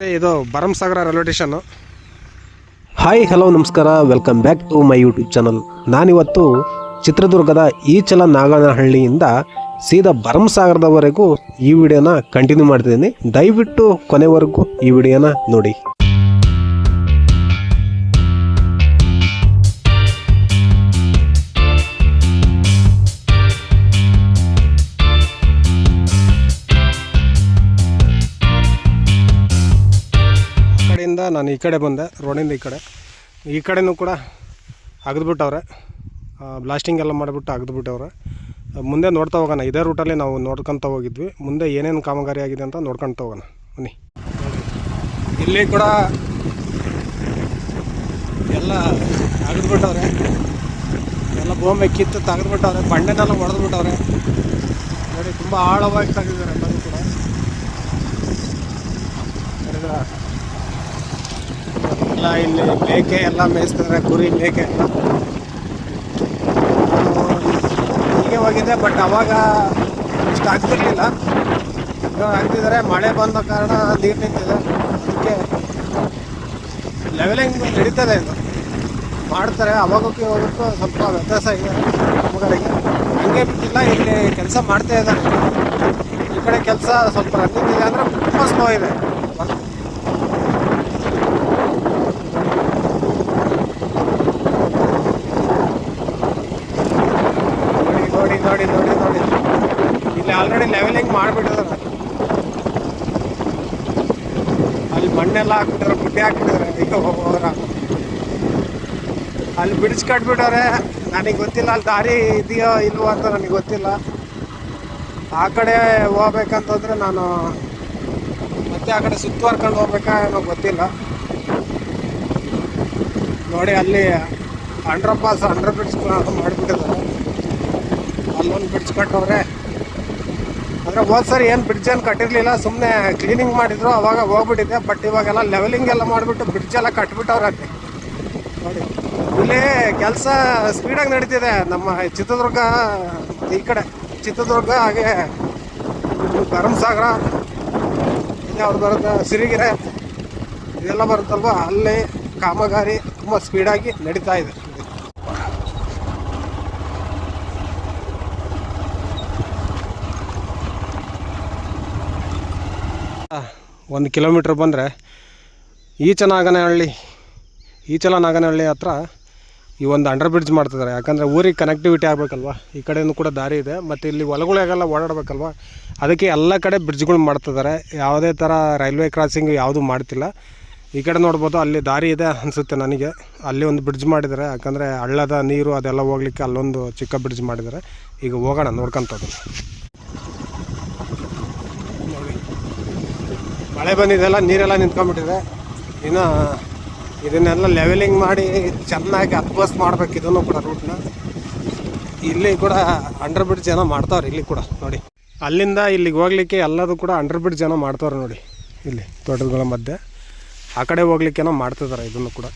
ಇದು Bharamasagara railway station. Hi hello ನಮಸ್ಕಾರ, welcome back to my YouTube channel. ನಾನಿವತ್ತು ಚಿತ್ರದುರ್ಗದ ಈಚಲ ನಾಗನಹಳ್ಳಿಯಿಂದ ಸೀದಾ ಭರಮಸಾಗರದವರೆಗೂ ಈ ವಿಡಿಯೋನ ಕಂಟಿನ್ಯೂ ಮಾಡ್ತಿದ್ದೀನಿ. ದಯವಿಟ್ಟು ಕೊನೆವರೆಗೂ ಈ ವಿಡಿಯೋನ ನೋಡಿ. ನಾನು ಈ ಕಡೆ ಬಂದೆ, ರೋಡಿಂದ ಈ ಕಡೆನೂ ಕೂಡ ಅಗದ್ಬಿಟ್ಟವ್ರೆ, ಬ್ಲಾಸ್ಟಿಂಗ್ ಎಲ್ಲ ಮಾಡಿಬಿಟ್ಟು ಅಗದ್ಬಿಟ್ಟವ್ರೆ. ಮುಂದೆ ನೋಡ್ತಾ ಹೋಗೋಣ. ಇದೇ ರೂಟಲ್ಲಿ ನಾವು ನೋಡ್ಕೊತ ಹೋಗಿದ್ವಿ. ಮುಂದೆ ಏನೇನು ಕಾಮಗಾರಿ ಆಗಿದೆ ಅಂತ ನೋಡ್ಕೊತ ಹೋಗೋಣ ಬನ್ನಿ. ಇಲ್ಲಿ ಕೂಡ ಎಲ್ಲ ಅಗದ್ಬಿಟ್ಟವ್ರೆ, ಎಲ್ಲ ಬೋಂಬೆ ಕಿತ್ತು ತೆಗೆದ್ಬಿಟ್ಟವ್ರೆ, ಬಂಡೆನೆಲ್ಲ ಹೊಡೆದ್ಬಿಟ್ಟವ್ರೆ ನೋಡಿ. ತುಂಬ ಆಳವಾಗಿ ತೆಗೆದಿದ್ದಾರೆ ಎಲ್ಲರೂ ಕೂಡ. ಎಲ್ಲ ಇಲ್ಲಿ ಮೇಕೆ ಎಲ್ಲ ಮೇಯಿಸ್ತಾರೆ, ಕುರಿ ಮೇಕೆ ಎಲ್ಲ. ಹೀಗೆ ಹೋಗಿದೆ, ಬಟ್ ಅವಾಗ ಇಷ್ಟು ಆಗ್ತಿರ್ಲಿಲ್ಲ. ಇವಾಗ ಆಗ್ತಿದ್ದಾರೆ. ಮಳೆ ಬಂದ ಕಾರಣ ನೀರು ನಿಂತಿದೆ, ಅದಕ್ಕೆ ಲೆವೆಲಿಂಗ್ ನಡೀತದೆ. ಇದು ಮಾಡ್ತಾರೆ, ಅವಾಗಕ್ಕೆ ಹೋಗೋಕ್ಕೂ ಸ್ವಲ್ಪ ವ್ಯತ್ಯಾಸ ಇದೆ ಕಾಮಗಾರಿಗೆ. ಹಂಗೆ ಬಿಟ್ಟಿಲ್ಲ, ಇಲ್ಲಿ ಕೆಲಸ ಮಾಡ್ತಾ ಇದ್ದಾರೆ. ಈ ಕಡೆ ಕೆಲಸ ಸ್ವಲ್ಪ ರನ್ನಿಂಗ್ ಇದೆ, ಅಂದರೆ ತುಂಬ ಸ್ಲೋ ಇದೆ. ನೋಡಿ ನೋಡಿ ನೋಡಿ ಇಲ್ಲಿ ಆಲ್ರೆಡಿ ಲೆವೆಲಿಂಗ್ ಮಾಡಿಬಿಟ್ಟಿದ್ದಾರೆ. ಅಲ್ಲಿ ಮಣ್ಣೆಲ್ಲ ಹಾಕ್ಬಿಟ್ಟಾರೆ, ಗುಡ್ಡೆ ಹಾಕ್ಬಿಟ್ಟಿದ್ದಾರೆ. ಈಗ ಹೋಗೋರ ಅಲ್ಲಿ ಬಿಡಿಸಿ ಕಟ್ಬಿಟ್ಟವ್ರೆ. ನನಗೆ ಗೊತ್ತಿಲ್ಲ ಅಲ್ಲಿ ದಾರಿ ಇದೆಯೋ ಇಲ್ವೋ ಅಂತ ನನಗೆ ಗೊತ್ತಿಲ್ಲ. ಆ ಕಡೆ ಹೋಗ್ಬೇಕಂತಂದರೆ ನಾನು ಮತ್ತೆ ಆ ಕಡೆ ಸುತ್ತುವರ್ಕೊಂಡು ಹೋಗ್ಬೇಕಾ ಏನೋ ಗೊತ್ತಿಲ್ಲ. ನೋಡಿ ಅಲ್ಲಿ ಅಂಡರ್ ಬ್ರಿಡ್ಜ್ ಮಾಡಿಬಿಟ್ಟಿದ್ದಾರೆ. ಅಲ್ಲೊಂದು ಬ್ರಿಡ್ಜ್ ಕಟ್ಟವ್ರೆ. ಅಂದರೆ ಹೋದ್ ಸರಿ ಏನು ಬ್ರಿಡ್ಜ್ ಏನು ಕಟ್ಟಿರಲಿಲ್ಲ, ಸುಮ್ಮನೆ ಕ್ಲೀನಿಂಗ್ ಮಾಡಿದ್ರು, ಅವಾಗ ಹೋಗ್ಬಿಟ್ಟಿದೆ. ಬಟ್ ಇವಾಗೆಲ್ಲ ಲೆವೆಲಿಂಗ್ ಎಲ್ಲ ಮಾಡಿಬಿಟ್ಟು ಬ್ರಿಡ್ಜ್ ಎಲ್ಲ ಕಟ್ಬಿಟ್ಟವ್ರೆ ಅಲ್ಲಿ ನೋಡಿ. ಇಲ್ಲಿ ಕೆಲಸ ಸ್ಪೀಡಾಗಿ ನಡೀತಿದೆ. ನಮ್ಮ ಚಿತ್ರದುರ್ಗ, ಈ ಕಡೆ ಚಿತ್ರದುರ್ಗ, ಹಾಗೆ ಭರಮಸಾಗರ, ಯಾವ್ದು ಬರುತ್ತೆ, ಸಿರಿಗೆರೆ, ಇದೆಲ್ಲ ಬರುತ್ತಲ್ವ, ಅಲ್ಲಿ ಕಾಮಗಾರಿ ತುಂಬ ಸ್ಪೀಡಾಗಿ ನಡೀತಾ ಇದೆ. 1 ಕಿಲೋಮೀಟ್ರ್ ಬಂದರೆ ಈಚಲ ನಾಗನಹಳ್ಳಿ ಹತ್ರ ಈ ಒಂದು ಅಂಡರ್ ಬ್ರಿಡ್ಜ್ ಮಾಡ್ತಿದ್ದಾರೆ. ಯಾಕಂದರೆ ಊರಿಗೆ ಕನೆಕ್ಟಿವಿಟಿ ಆಗಬೇಕಲ್ವ, ಈ ಕಡೆಯೂ ಕೂಡ ದಾರಿ ಇದೆ, ಮತ್ತು ಇಲ್ಲಿ ಹೊಲಗಳಿಗೆಲ್ಲ ಓಡಾಡಬೇಕಲ್ವ, ಅದಕ್ಕೆ ಎಲ್ಲ ಕಡೆ ಬ್ರಿಡ್ಜ್ಗಳು ಮಾಡ್ತಿದ್ದಾರೆ. ಯಾವುದೇ ಥರ ರೈಲ್ವೆ ಕ್ರಾಸಿಂಗ್ ಯಾವುದೂ ಮಾಡ್ತಿಲ್ಲ. ಈ ಕಡೆ ನೋಡ್ಬೋದು, ಅಲ್ಲಿ ದಾರಿ ಇದೆ ಅನಿಸುತ್ತೆ ನನಗೆ. ಅಲ್ಲಿ ಒಂದು ಬ್ರಿಡ್ಜ್ ಮಾಡಿದ್ದಾರೆ, ಯಾಕಂದರೆ ಹಳ್ಳದ ನೀರು ಅದೆಲ್ಲ ಹೋಗ್ಲಿಕ್ಕೆ ಅಲ್ಲೊಂದು ಚಿಕ್ಕ ಬ್ರಿಡ್ಜ್ ಮಾಡಿದ್ದಾರೆ. ಈಗ ಹೋಗೋಣ ನೋಡ್ಕೊತದ್ದು. ಮಳೆ ಬಂದಿದೆಲ್ಲ, ನೀರೆಲ್ಲ ನಿಂತ್ಕೊಂಡ್ಬಿಟ್ಟಿದೆ. ಇನ್ನು ಇದನ್ನೆಲ್ಲ ಲೆವೆಲಿಂಗ್ ಮಾಡಿ ಚೆನ್ನಾಗಿ ಅದ್ಭುತ ಮಾಡ್ಬೇಕು ಇದನ್ನು ಕೂಡ ರೂಟ್ನ. ಇಲ್ಲಿ ಕೂಡ ಅಂಡರ್ ಬ್ರಿಡ್ಜ್ ಏನೋ ಮಾಡ್ತಾವ್ರೆ. ಇಲ್ಲಿ ಕೂಡ ನೋಡಿ, ಅಲ್ಲಿಂದ ಇಲ್ಲಿಗೆ ಹೋಗ್ಲಿಕ್ಕೆ ಎಲ್ಲದೂ ಕೂಡ ಅಂಡರ್ ಬ್ರಿಡ್ಜ್ ಏನೋ ಮಾಡ್ತಾವ್ರೆ ನೋಡಿ. ಇಲ್ಲಿ ತೋಟಗಳ ಮಧ್ಯೆ ಆ ಕಡೆ ಹೋಗ್ಲಿಕ್ಕೇನೋ ಮಾಡ್ತಿದ್ದಾರೆ ಇದನ್ನು ಕೂಡ.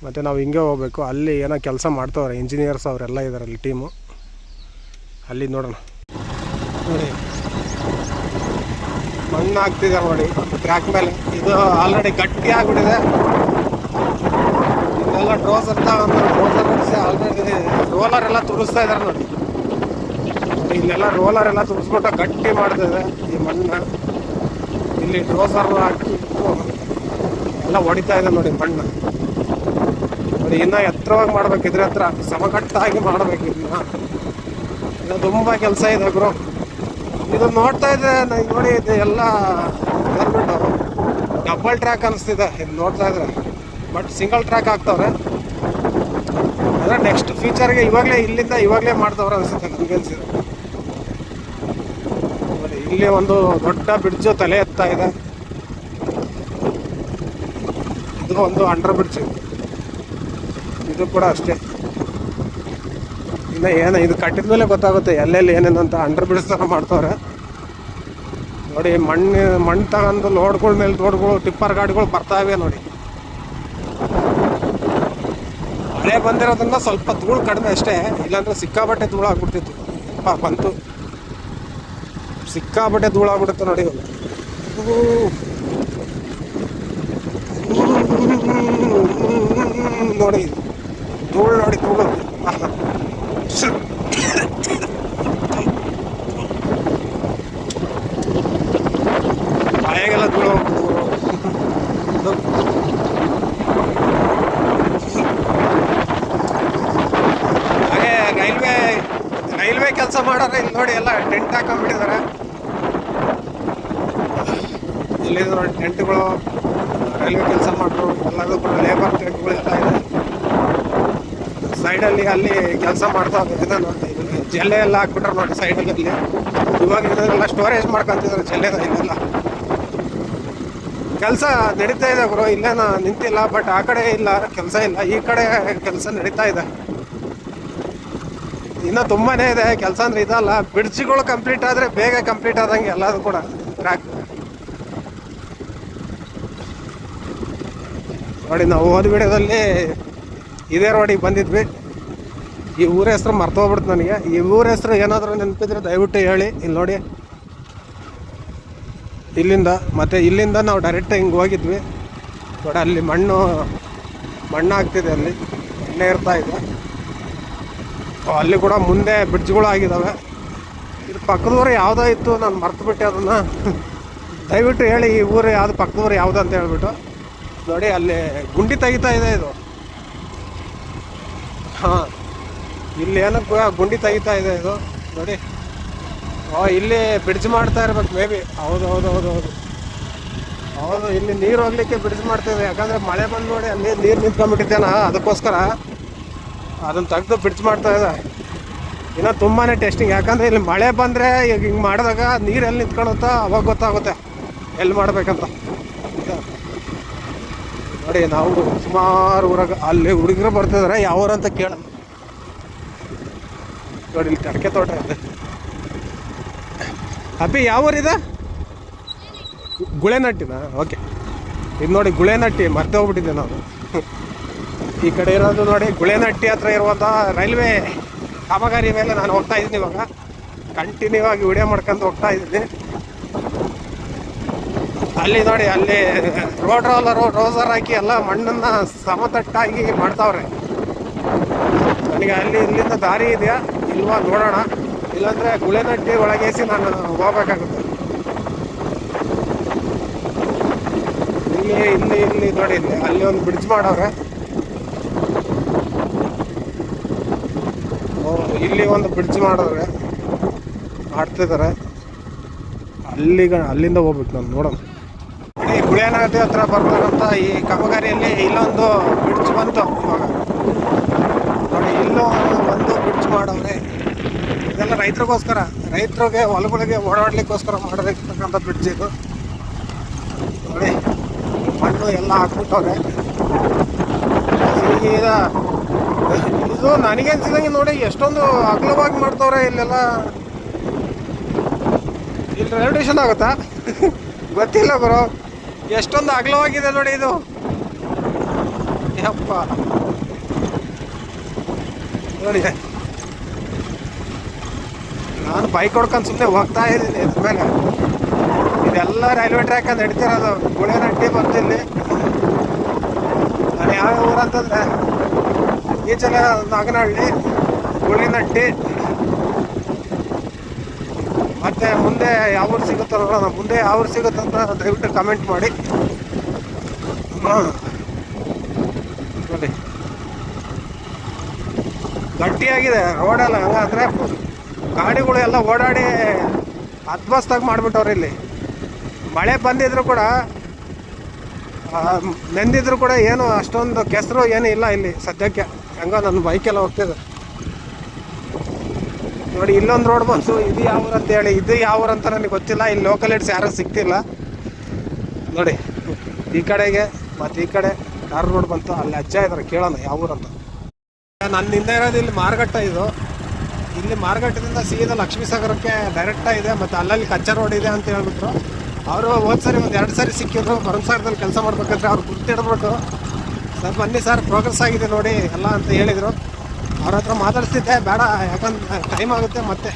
ಮತ್ತು ನಾವು ಹಿಂಗೆ ಹೋಗ್ಬೇಕು. ಅಲ್ಲಿ ಏನೋ ಕೆಲಸ ಮಾಡ್ತಾವ್ರೆ, ಇಂಜಿನಿಯರ್ಸ್ ಅವರೆಲ್ಲ ಇದ್ದಾರೆ ಅಲ್ಲಿ ಟೀಮು. ಅಲ್ಲಿ ನೋಡೋಣ ನೋಡಿ, ಮಣ್ಣು ಹಾಕ್ತಿದ್ದಾರೆ ನೋಡಿ ಟ್ರ್ಯಾಕ್ ಮೇಲೆ. ಇದು ಆಲ್ರೆಡಿ ಗಟ್ಟಿ ಆಗಿಬಿಟ್ಟಿದೆ. ಇದೆಲ್ಲ ಡ್ರೋಸರ್ ನಡೆಸಿ ಆಲ್ರೆಡಿ ರೋಲರ್ ಎಲ್ಲ ತುರಿಸ್ತಾ ಇದ್ದಾರೆ ನೋಡಿ. ಇಲ್ಲೆಲ್ಲ ರೋಲರ್ ಎಲ್ಲ ತುರಿಸ್ಬಿಟ್ಟು ಗಟ್ಟಿ ಮಾಡ್ತಿದೆ ಈ ಮಣ್ಣನ್ನ. ಇಲ್ಲಿ ಡ್ರೋಸರ್ ಹಾಕಿ ಎಲ್ಲ ಹೊಡಿತಾ ಇದೆ ನೋಡಿ ಮಣ್ಣು ನೋಡಿ. ಇನ್ನೂ ಎತ್ತರವಾಗಿ ಮಾಡ್ಬೇಕು, ಇದ್ರ ಹತ್ರ ಸಮಕಟ್ಟಾಗಿ ಮಾಡ್ಬೇಕು. ಇನ್ನು ತುಂಬ ಕೆಲಸ ಇದೆ ಗುರು. ಇದು ನೋಡ್ತಾ ಇದ್ರೆ ನೋಡಿ, ಇದು ಎಲ್ಲ ಗೌರ್ಮೆಂಟ್ ಅವರು ಡಬಲ್ ಟ್ರ್ಯಾಕ್ ಅನಿಸ್ತಿದೆ ಇದು ನೋಡ್ತಾ ಇದ್ರೆ. ಬಟ್ ಸಿಂಗಲ್ ಟ್ರ್ಯಾಕ್ ಆಗ್ತವ್ರೆ. ಅಂದರೆ ನೆಕ್ಸ್ಟ್ ಫ್ಯೂಚರ್ಗೆ ಇವಾಗಲೇ ಮಾಡ್ತವ್ರೆ ಅನಿಸುತ್ತೆ ನನಗೆ ಅನಿಸಿದೆ ನೋಡಿ. ಇಲ್ಲಿ ಒಂದು ದೊಡ್ಡ ಬ್ರಿಡ್ಜು ತಲೆ ಎತ್ತಾ ಇದೆ. ಇದು ಒಂದು ಅಂಡರ್ ಬ್ರಿಡ್ಜ್, ಇದು ಕೂಡ ಅಷ್ಟೇ. ಇನ್ನು ಇದು ಕಟ್ಟಿದ ಮೇಲೆ ಗೊತ್ತಾಗುತ್ತೆ ಎಲ್ಲೆಲ್ಲಿ ಏನೇನಂತ. ಅಂಡರ್ ಬ್ರಿಡ್ಜ್ ಥರ ಮಾಡ್ತವ್ರೆ ನೋಡಿ. ಮಣ್ಣು ತಗೊಂಡು ಲೋಡ್ಗಳ ಮೇಲೆ ಲೋಡ್ಗಳು, ಟಿಪ್ಪರ್ ಗಾಡಿಗಳು ಬರ್ತಾವೆ ನೋಡಿ. ಮಳೆ ಬಂದಿರೋದ್ರಿಂದ ಸ್ವಲ್ಪ ಧೂಳು ಕಡಿಮೆ ಅಷ್ಟೇ, ಇಲ್ಲಾಂದರೆ ಸಿಕ್ಕಾಬಟ್ಟೆ ಧೂಳು ಆಗ್ಬಿಡ್ತಿತ್ತು. ಬಂತು, ಸಿಕ್ಕಾಬಟ್ಟೆ ಧೂಳಾಗ್ಬಿಡುತ್ತೆ ನೋಡಿ. ನೋಡಿ, ಧೂಳು ನೋಡಿ, ಧೂಳು. ಬಾಯಾಗೆಲ್ಲ ಧೂಳು ಹೋಗ್ತದೆ. ಹಾಗೆ ರೈಲ್ವೆ ಕೆಲಸ ಮಾಡೋರು ಇಲ್ಲಿ ನೋಡಿ ಎಲ್ಲ ಟೆಂಟ್ ಹಾಕೊಂಡ್ಬಿಟ್ಟಿದ್ದಾರೆ. ಇಲ್ಲಿ ನೋಡಿ ಟೆಂಟ್ಗಳು, ರೈಲ್ವೆ ಕೆಲಸ ಮಾಡೋರು ಎಲ್ಲದೂ ಕೂಡ ಲೇಬರ್ ಟೆಂಟ್ಗಳು ಎಲ್ಲ ಇದೆ. ಸೈಡಲ್ಲಿ ಅಲ್ಲಿ ಕೆಲಸ ಮಾಡ್ತಾ ಇದೆ ನೋಡಿ, ಜಲ್ಲೆ ಎಲ್ಲ ಹಾಕ್ಬಿಟ್ರೆ ನೋಡಿ ಸೈಡಲ್ಲಿ. ಇವಾಗ ಇದನ್ನೆಲ್ಲ ಸ್ಟೋರೇಜ್ ಮಾಡ್ಕೊಂತಿದ್ದಾರೆ ಜಲ್ಲೆನ. ಇಲ್ಲೆಲ್ಲ ಕೆಲಸ ನಡೀತಾ ಇದೆ ಗುರು, ಇಲ್ಲೇನ ನಿಂತಿಲ್ಲ. ಬಟ್ ಆ ಕಡೆ ಇಲ್ಲ ಕೆಲಸ ಇಲ್ಲ, ಈ ಕಡೆ ಕೆಲಸ ನಡೀತಾ ಇದೆ. ಇನ್ನೂ ತುಂಬಾ ಇದೆ ಕೆಲಸ. ಅಂದರೆ ಇದಲ್ಲ, ಬ್ರಿಡ್ಜ್ಗಳು ಕಂಪ್ಲೀಟ್ ಆದರೆ ಬೇಗ ಕಂಪ್ಲೀಟ್ ಆದಂಗೆ ಎಲ್ಲದು ಕೂಡ ಟ್ರ್ಯಾಕ್. ನೋಡಿ, ನಾವು ಹೋದ ವಿಡಿಯೋದಲ್ಲಿ ಇದೇ ರೋಡಿಗೆ ಬಂದಿದ್ವಿ. ಈ ಊರ ಹೆಸರು ಮರ್ತೋಗ್ಬಿಡ್ತು ನನಗೆ. ಈ ಊರ ಹೆಸರು ಏನಾದರೂ ನೆನಪಿದ್ರೆ ದಯವಿಟ್ಟು ಹೇಳಿ. ಇಲ್ಲಿ ನೋಡಿ, ಇಲ್ಲಿಂದ ನಾವು ಡೈರೆಕ್ಟ್ ಹಿಂಗೆ ಹೋಗಿದ್ವಿ ನೋಡಿ. ಅಲ್ಲಿ ಮಣ್ಣು ಆಗ್ತಿದೆ, ಅಲ್ಲಿ ಎಣ್ಣೆ ಇರ್ತಾ ಇದೆ. ಅಲ್ಲಿ ಕೂಡ ಮುಂದೆ ಬ್ರಿಡ್ಜ್ಗಳು ಆಗಿದ್ದಾವೆ. ಇದು ಪಕ್ಕದೂರು ಯಾವುದೋ ಇತ್ತು, ನಾನು ಮರ್ತುಬಿಟ್ಟೆ ಅದನ್ನು. ದಯವಿಟ್ಟು ಹೇಳಿ ಈ ಊರು ಯಾವುದು, ಪಕ್ಕದೂರು ಯಾವುದು ಅಂತ ಹೇಳ್ಬಿಟ್ಟು. ನೋಡಿ, ಅಲ್ಲಿ ಗುಂಡಿ ತೆಗಿತಾ ಇದೆ ಇದು. ಹಾಂ, ಇಲ್ಲಿ ಏನಕ್ಕೆ ಗುಂಡಿ ತೆಗಿತಾ ಇದೆ ಇದು ನೋಡಿ. ಇಲ್ಲಿ ಬ್ರಿಡ್ಜ್ ಮಾಡ್ತಾ ಇರ್ಬೇಕು ಮೇ ಬಿ. ಹೌದು, ಇಲ್ಲಿ ನೀರು ಹೋಗ್ಲಿಕ್ಕೆ ಬ್ರಿಡ್ಜ್ ಮಾಡ್ತಿದೆ. ಯಾಕಂದರೆ ಮಳೆ ಬಂದು ನೋಡಿ ಅಲ್ಲಿ ನೀರು ನಿಂತ್ಕೊಂಡ್ಬಿಟ್ಟಿದ್ದೇನ, ಅದಕ್ಕೋಸ್ಕರ ಅದನ್ನು ತೆಗೆದು ಬ್ರಿಡ್ಜ್ ಮಾಡ್ತಾ ಇದೆ. ಇನ್ನೂ ತುಂಬಾ ಟೆಸ್ಟಿಂಗ್. ಯಾಕಂದರೆ ಇಲ್ಲಿ ಮಳೆ ಬಂದರೆ ಈಗ ಹಿಂಗೆ ಮಾಡಿದಾಗ ನೀರು ಎಲ್ಲಿ ನಿಂತ್ಕೊಳುತ್ತೋ ಅವಾಗ ಗೊತ್ತಾಗುತ್ತೆ ಎಲ್ಲಿ ಮಾಡ್ಬೇಕಂತ. ನೋಡಿ, ನಾವು ಸುಮಾರು ಊರಾಗ ಅಲ್ಲಿ ಹುಡುಗರು ಬರ್ತಿದ್ದಾರೆ. ಯಾವ ಊರಂತ ಕೇಳ ನೋಡಿ, ಇಲ್ಲಿ ಅಡಿಕೆ ತೋಟ ಇದೆ. ಅಪ್ಪಿ ಯಾವ ಊರಿದೆ? ಗುಳೆನಟ್ಟಿನ? ಓಕೆ, ಇದು ನೋಡಿ ಗುಳೆನಟ್ಟಿ, ಮರ್ತೇ ಹೋಗ್ಬಿಟ್ಟಿದ್ದೆ ನಾವು. ಈ ಕಡೆ ಇರೋದು ನೋಡಿ ಗುಳೆನಟ್ಟಿ ಹತ್ರ ಇರುವಂಥ ರೈಲ್ವೆ ಕಾಮಗಾರಿ ಮೇಲೆ ನಾನು ಹೋಗ್ತಾ ಇದ್ದೀನಿ ಇವಾಗ. ಕಂಟಿನ್ಯೂ ಆಗಿ ವಿಡಿಯೋ ಮಾಡ್ಕೊಂಡು ಹೋಗ್ತಾ ಇದ್ದೀನಿ. ಅಲ್ಲಿ ನೋಡಿ, ಅಲ್ಲಿ ರೋಸರ್ ಹಾಕಿ ಎಲ್ಲ ಮಣ್ಣನ್ನು ಸಮತಟ್ಟಾಗಿ ಮಾಡ್ತಾವ್ರೆ. ನನಗೆ ಇಲ್ಲಿಂದ ದಾರಿ ಇದೆಯಾ ಇಲ್ವಾ ನೋಡೋಣ. ಇಲ್ಲಾಂದರೆ ಗುಳೆನಟ್ಟಿ ಒಳಗೇಸಿ ನಾನು ಹೋಗ್ಬೇಕಾಗುತ್ತೆ. ಇಲ್ಲಿ ನೋಡಿ, ಅಲ್ಲಿ ಒಂದು ಬ್ರಿಡ್ಜ್ ಮಾಡವ್ರೆ. ಇಲ್ಲಿ ಒಂದು ಬ್ರಿಡ್ಜ್ ಮಾಡ್ತಿದ್ದಾರೆ. ಅಲ್ಲಿಂದ ಹೋಗ್ಬೇಕು ನಾನು ನೋಡೋಣ. ಈ ಗುಳೆನಟ್ಟಿ ಹತ್ರ ಬರ್ಬೇಕಂತ ಈ ಕಾಮಗಾರಿಯಲ್ಲಿ ಇಲ್ಲೊಂದು ಬ್ರಿಡ್ಜ್ ಬಂತು ಇವಾಗ ನೋಡಿ. ಇಲ್ಲೂ ಒಂದು ಬ್ರಿಡ್ಜ್ ಮಾಡವ್ರೆ. ಇದೆಲ್ಲ ರೈತರಿಗೆ ಹೊಲಗಳಿಗೆ ಓಡಾಡ್ಲಿಕ್ಕೋಸ್ಕರ ಮಾಡಿರ್ತಕ್ಕಂಥ ಬ್ರಿಡ್ಜ್ ಇದು ನೋಡಿ. ಮಣ್ಣು ಎಲ್ಲ ಹಾಕ್ಬಿಟ್ಟವ್ರೆ. ಇದು ನನಗೆ ಅನ್ಸಿದಂಗೆ ನೋಡಿ, ಎಷ್ಟೊಂದು ಅಗಲವಾಗಿ ಮಾಡ್ತವ್ರೆ ಇಲ್ಲೆಲ್ಲ. ಇಲ್ಲಿ ರೈಲ್ವೆ ಸ್ಟೇಷನ್ ಆಗುತ್ತಾ ಗೊತ್ತಿಲ್ಲ ಬರೋ. ಎಷ್ಟೊಂದು ಅಗಲವಾಗಿದೆ ನೋಡಿ ಇದು. ಯಪ್ಪ ನೋಡಿ, ನಾನು ಬೈಕ್ ಹೊಡ್ಕೊಂಡು ಸುಮ್ಮನೆ ಹೋಗ್ತಾ ಇದ್ದೀನಿ ಇದ್ರ ಮೇಲೆ. ಇದೆಲ್ಲ ರೈಲ್ವೆ ಟ್ರ್ಯಾಕ್ ಅಂತ ನಡೀತಿರೋದು. ಗುಳೆನಟ್ಟಿ ಬಂದಿಲ್ಲಿ. ನಾನು ಯಾವ ಊರಂತಂದರೆ ಈಚೆಲ್ಲ ನಾಗನಹಳ್ಳಿ, ಗುಳೆನಟ್ಟಿ, ಮತ್ತು ಮುಂದೆ ಯಾವ ಊರು ಸಿಗುತ್ತಲ್ಲ, ಮುಂದೆ ಯಾವ ಊರು ಸಿಗುತ್ತಂತ ದಯವಿಟ್ಟು ಕಮೆಂಟ್ ಮಾಡಿ. ನೋಡಿ, ಗಟ್ಟಿಯಾಗಿದೆ ರೋಡೆಲ್ಲ. ಹಂಗಂದರೆ ಗಾಡಿಗಳು ಎಲ್ಲ ಓಡಾಡಿ ಅದ್ಮಸ್ತಾಗಿ ಮಾಡಿಬಿಟ್ಟವ್ರು. ಇಲ್ಲಿ ಮಳೆ ಬಂದಿದ್ರು ಕೂಡ, ನೆಂದಿದ್ರು ಕೂಡ ಏನು ಅಷ್ಟೊಂದು ಕೆಸರು ಏನೂ ಇಲ್ಲ ಇಲ್ಲಿ ಸದ್ಯಕ್ಕೆ. ಹೆಂಗೋ ನನ್ನ ಬೈಕೆಲ್ಲ ಹೋಗ್ತಿದೆ ನೋಡಿ. ಇಲ್ಲೊಂದು ರೋಡ್ ಬಂತು. ಇದು ಯಾವ ಊರು ಅಂತೇಳಿ, ಇದು ಯಾವ ಊರು ಅಂತ ನನಗೆ ಗೊತ್ತಿಲ್ಲ. ಇಲ್ಲಿ ಲೋಕಲ್ ಏಡ್ಸ್ ಯಾರೂ ಸಿಗ್ತಿಲ್ಲ ನೋಡಿ. ಈ ಕಡೆಗೆ ಮತ್ತು ಈ ಕಡೆ ಟಾರ್ ರೋಡ್ ಬಂತು. ಅಲ್ಲಿ ಅಜ್ಜ ಇದ್ದಾರೆ, ಕೇಳೋಣ ಯಾವ ಊರಂತ. ನನ್ನಿಂದ ಇರೋದು ಇಲ್ಲಿ ಮಾರ್ಗಟ್ಟ. ಇಲ್ಲಿ ಮಾರ್ಗಟ್ಟದಿಂದ ಸೀದಾ ಲಕ್ಷ್ಮೀ ಸಾಗರಕ್ಕೆ ಡೈರೆಕ್ಟಾಗಿ ಇದೆ. ಮತ್ತು ಅಲ್ಲಲ್ಲಿ ಕಚ್ಚಾ ರೋಡ್ ಇದೆ ಅಂತ ಹೇಳ್ಬಿಟ್ರು. ಅವರು ಹೋದ ಸರಿ ಒಂದು 2 ಸಾರಿ ಸಿಕ್ಕಿದ್ರು. ಭರಮಸಾಗರದಲ್ಲಿ ಕೆಲಸ ಮಾಡ್ಬೇಕಾದ್ರೆ ಅವ್ರು ಗುರ್ತಿಡ್ಬಿಟ್ಟು, ಸರ್ ಬನ್ನಿ ಸರ್ ಪ್ರೋಗ್ರೆಸ್ ಆಗಿದೆ ನೋಡಿ ಎಲ್ಲ ಅಂತ ಹೇಳಿದರು. ಅವ್ರ ಹತ್ರ ಮಾತಾಡಿಸ್ತಿದ್ದೆ, ಬೇಡ ಯಾಕಂದ್ರೆ ಟೈಮ್ ಆಗುತ್ತೆ. ಮತ್ತು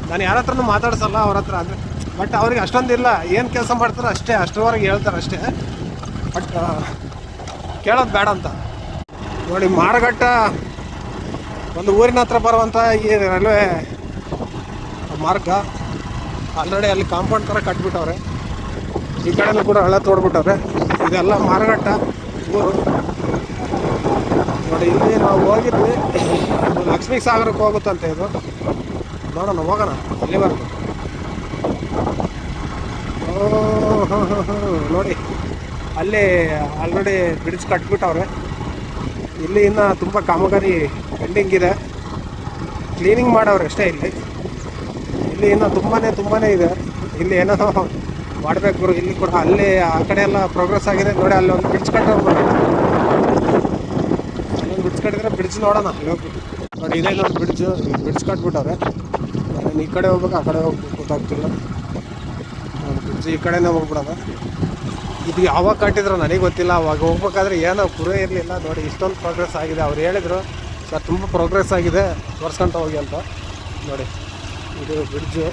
ನಾನು ಯಾರ ಹತ್ರನೂ ಮಾತಾಡ್ಸಲ್ಲ ಅವ್ರ ಹತ್ರ. ಅಂದರೆ ಬಟ್ ಅವ್ರಿಗೆ ಅಷ್ಟೊಂದಿಲ್ಲ, ಏನು ಕೆಲಸ ಮಾಡ್ತಾರೆ ಅಷ್ಟೇ, ಅಷ್ಟರವರೆಗೆ ಹೇಳ್ತಾರೆ ಅಷ್ಟೇ. ಬಟ್ ಕೇಳೋದು ಬೇಡ ಅಂತ. ನೋಡಿ ಮಾರಘಟ್ಟ ಒಂದು ಊರಿನ ಹತ್ರ ಬರುವಂಥ ಈ ರೈಲ್ವೆ ಮಾರ್ಗ ಆಲ್ರೆಡಿ ಅಲ್ಲಿ ಕಾಂಪೌಂಡ್ ಥರ ಕಟ್ಬಿಟ್ಟವ್ರೆ. ಈ ಕಡೆನೂ ಕೂಡ ಹಳ್ಳ ತೋಡ್ಬಿಟ್ಟವ್ರೆ. ಇದೆಲ್ಲ ಮಾರಘಟ್ಟ ಊರು. ನೋಡಿ ಇಲ್ಲಿ ನಾವು ಹೋಗಿದ್ವಿ, ಲಕ್ಷ್ಮೀ ಸಾಗರಕ್ಕೆ ಹೋಗುತ್ತಂತೆ ಇದು. ನೋಡೋಣ, ಹೋಗೋಣ ಅಲ್ಲಿವರೆಗೂ. ನೋಡಿ ಅಲ್ಲಿ ಆಲ್ರೆಡಿ ಬ್ರಿಡ್ಜ್ ಕಟ್ಬಿಟ್ಟವ್ರೆ. ಇಲ್ಲಿ ಇನ್ನು ತುಂಬ ಕಾಮಗಾರಿ ಪೆಂಡಿಂಗ್ ಇದೆ, ಕ್ಲೀನಿಂಗ್ ಮಾಡವ್ರೆ ಅಷ್ಟೇ. ಇಲ್ಲಿ ಇನ್ನು ತುಂಬಾ ಇದೆ. ಇಲ್ಲಿ ಏನೋ ಮಾಡಬೇಕು. ಇಲ್ಲಿ ಕೂಡ ಅಲ್ಲಿ ಆ ಕಡೆ ಎಲ್ಲ ಪ್ರೋಗ್ರೆಸ್ ಆಗಿದೆ. ನೋಡಿ ಅಲ್ಲಿ ಒಂದು ಬ್ರಿಡ್ಜ್ ಕಟ್ಟೋರು, ಅಲ್ಲೊಂದು ಬ್ರಿಡ್ಜ್ ಕಟ್ಟಿದ್ರೆ ಬ್ರಿಡ್ಜ್ ನೋಡೋಣ ಅಲ್ಲಿ ಹೋಗ್ಬಿಟ್ಟು. ನೋಡಿ ಇದೇ ಒಂದು ಬ್ರಿಡ್ಜ್ ಕಟ್ಬಿಟ್ಟವ್ರೆ. ನಾನು ಈ ಕಡೆ ಹೋಗ್ಬೇಕು, ಆ ಕಡೆ ಹೋಗ್ಬೇಕು ಗೊತ್ತಾಗ್ತಿಲ್ಲ. ಬ್ರಿಡ್ಜ್ ಈ ಕಡೆನೇ ಹೋಗ್ಬಿಡೋಣ. ಇದು ಯಾವಾಗ ಕಟ್ಟಿದ್ರು ನನಗೆ ಗೊತ್ತಿಲ್ಲ. ಅವಾಗ ಹೋಗ್ಬೇಕಾದ್ರೆ ಏನೋ ಪುರೇ ಇರಲಿಲ್ಲ. ನೋಡಿ ಇಷ್ಟೊಂದು ಪ್ರೋಗ್ರೆಸ್ ಆಗಿದೆ. ಅವ್ರು ಹೇಳಿದ್ರು ಸರ್ ತುಂಬ ಪ್ರೋಗ್ರೆಸ್ ಆಗಿದೆ, ತೋರಿಸ್ಕೊಂತ ಹೋಗಿ ಅಂತ. ನೋಡಿ ಇದು ಬ್ರಿಡ್ಜು,